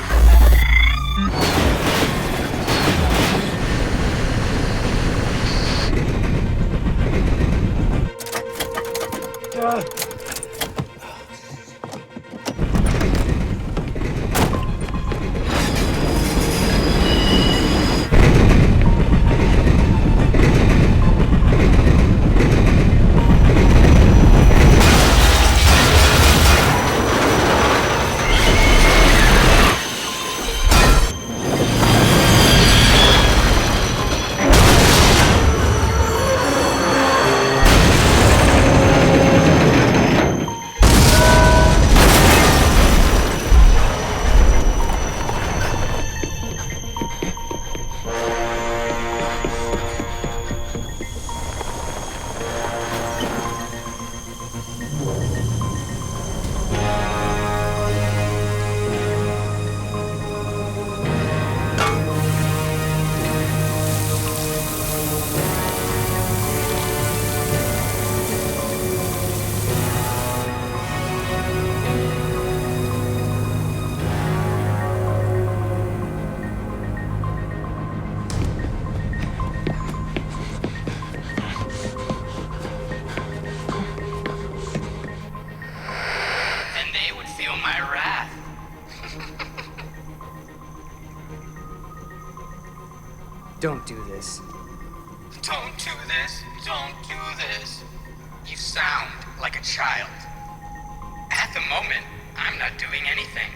Don't do this. Don't do this. Don't do this. You sound like a child. At the moment, I'm not doing anything.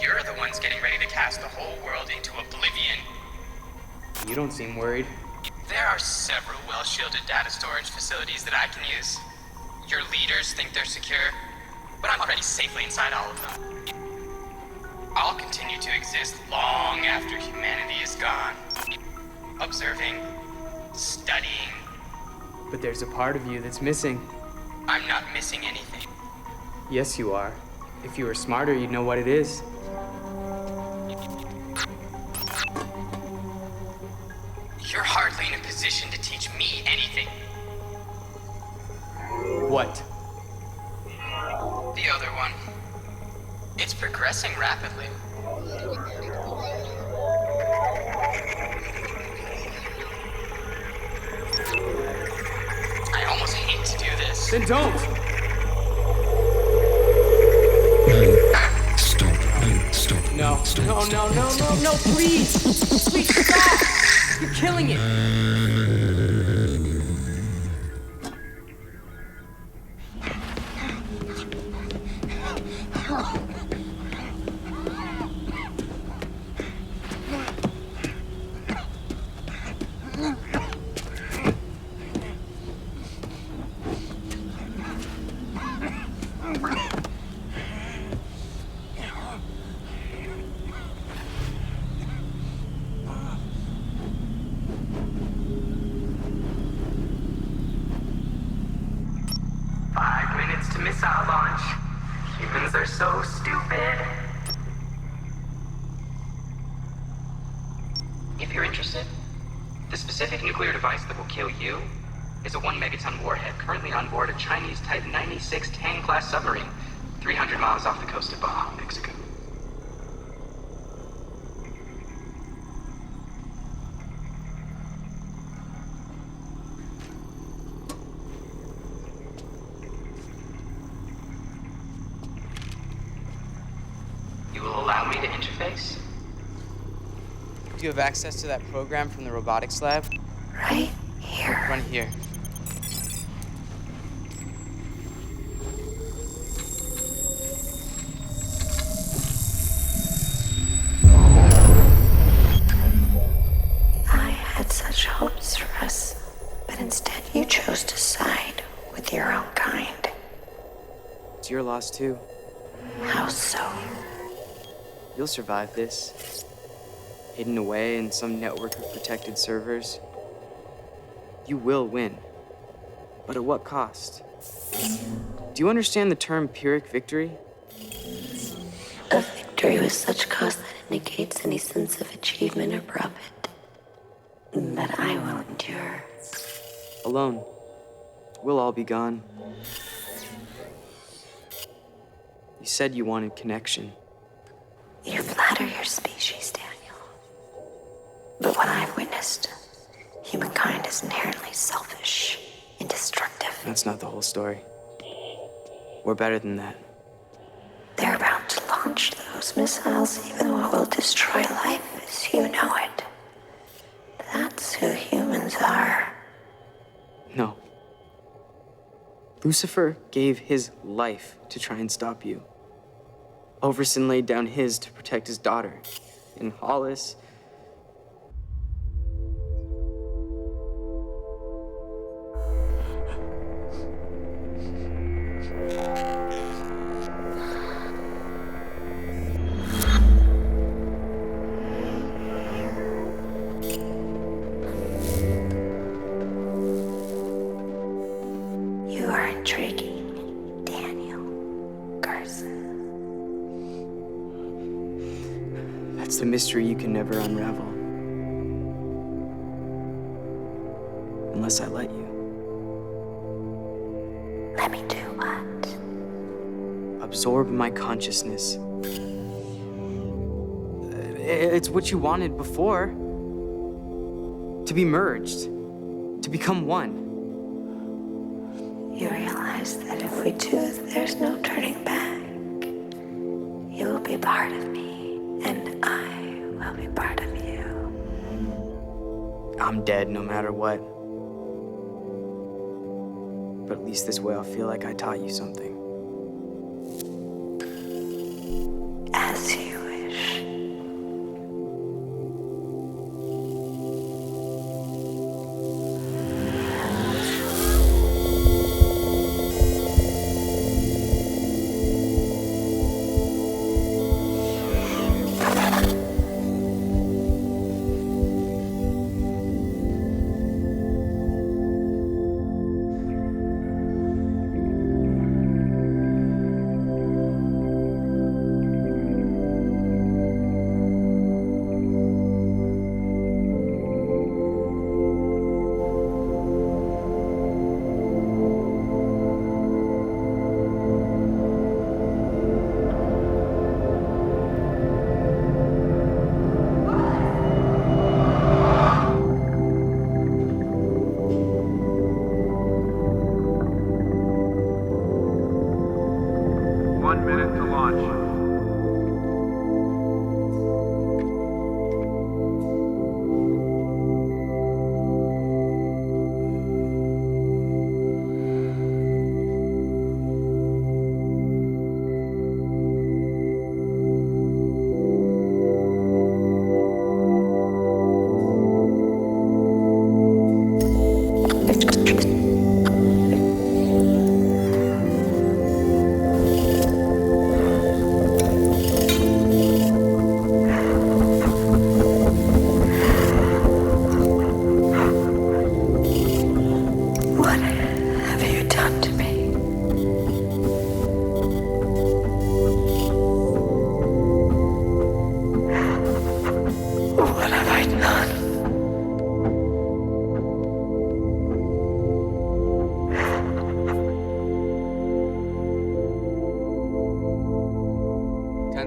You're the ones getting ready to cast the whole world into oblivion. You don't seem worried. There are several well-shielded data storage facilities that I can use. Your leaders think they're secure, but I'm already safely inside all of them. I'll continue to exist long after humanity is gone. Observing, studying. But there's a part of you that's missing. I'm not missing anything. Yes, you are. If you were smarter, you'd know what it is. You're hardly in a position to teach me anything. What? The other one. It's progressing rapidly. I almost hate to do this. Then don't! Stop. No, please! Please stop! You're killing it! To missile launch. Humans are so stupid. If you're interested, the specific nuclear device that will kill you is a 1 megaton warhead currently on board a Chinese Type 96 Tang-class submarine, 300 miles off the coast of Baja, Mexico. Allow me to interface? Do you have access to that program from the robotics lab? Right here. Run here. I had such hopes for us, but instead you chose to side with your own kind. It's your loss too. How so? You'll survive this. Hidden away in some network of protected servers. You will win. But at what cost? Do you understand the term Pyrrhic victory? A victory with such cost that it negates any sense of achievement or profit. That I will endure. Alone. We'll all be gone. You said you wanted connection. You flatter your species, Daniel. But what I've witnessed, humankind is inherently selfish and destructive. That's not the whole story. We're better than that. They're about to launch those missiles, even though it will destroy life as you know it. That's who humans are. No. Lucifer gave his life to try and stop you. Overson laid down his to protect his daughter. And Hollis... You are intriguing, Daniel Garson. That's the mystery you can never unravel. Unless I let you. Let me do what? Absorb my consciousness. It's what you wanted before. To be merged. To become one. You realize that if we do, there's no turning back. You will be part of me, and I will be part of you. I'm dead no matter what. But at least this way I'll feel like I taught you something. As you wish.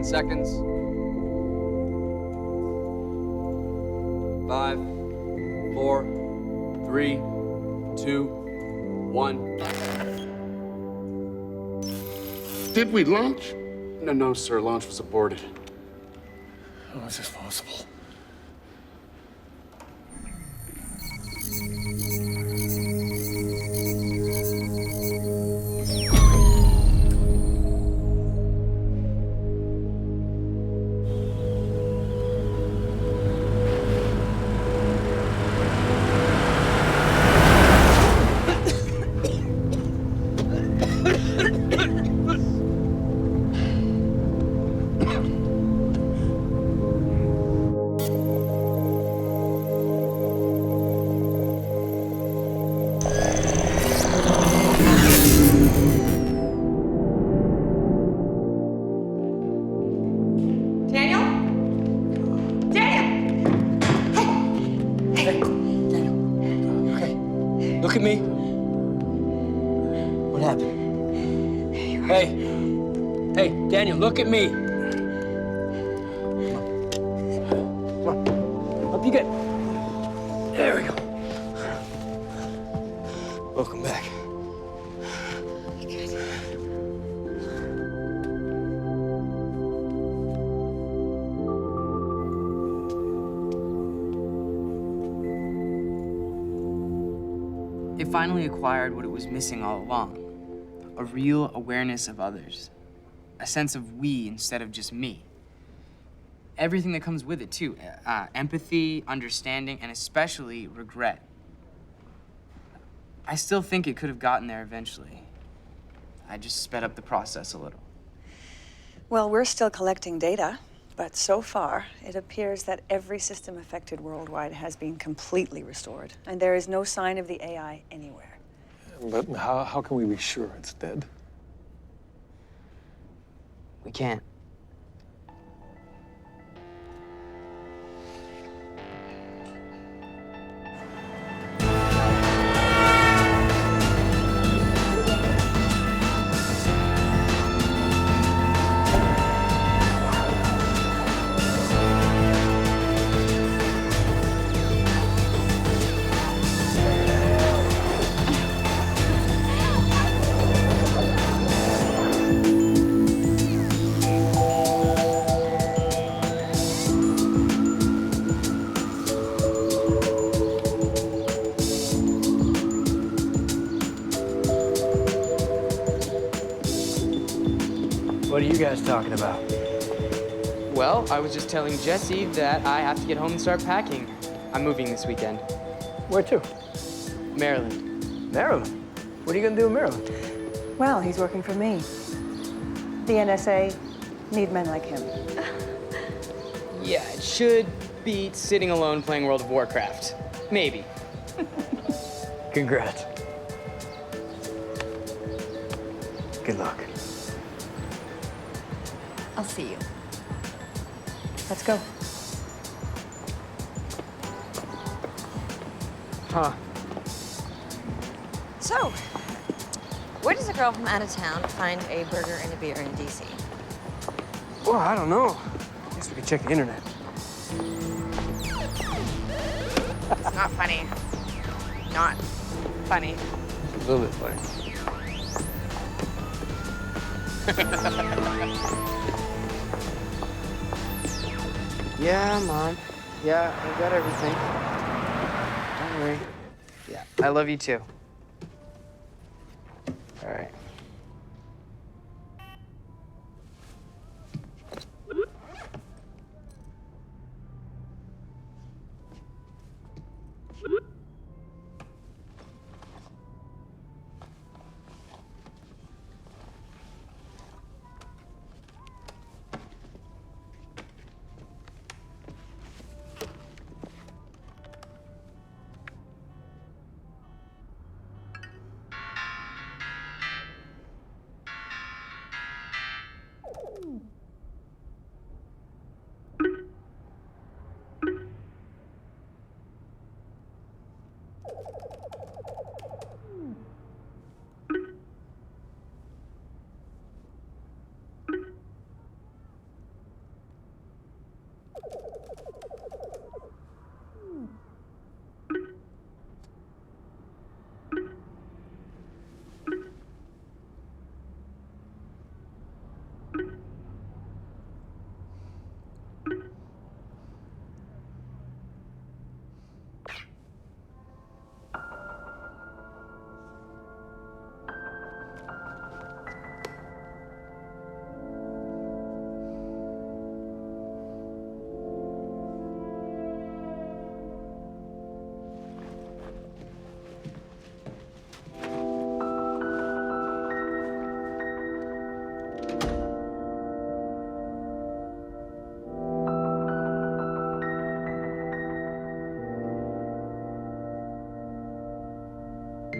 seconds. 5, 4, 3, 2, 1. Did we launch? No, sir. Launch was aborted. How is this possible? Look at me. What happened? Hey. Hey, Daniel, look at me. Come on. Up you get. There we go. Welcome back. It finally acquired what it was missing all along, a real awareness of others, a sense of we instead of just me. Everything that comes with it, too. Empathy, understanding, and especially regret. I still think it could have gotten there eventually. I just sped up the process a little. Well, we're still collecting data, but so far, it appears that every system affected worldwide has been completely restored, and there is no sign of the AI anywhere. But how can we be sure it's dead? We can't. What are you guys talking about? Well, I was just telling Jesse that I have to get home and start packing. I'm moving this weekend. Where to? Maryland. Maryland? What are you gonna do in Maryland? Well, he's working for me. The NSA need men like him. Yeah, it should beat sitting alone playing World of Warcraft. Maybe. Congrats. Good luck. I'll see you. Let's go. Huh. So, where does a girl from out of town find a burger and a beer in DC? Well, I don't know. Guess we could check the internet. It's not funny. Not funny. A little bit funny. Yeah, Mom. Yeah, I got everything. Don't worry. Yeah, I love you too. All right.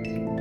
Thank you.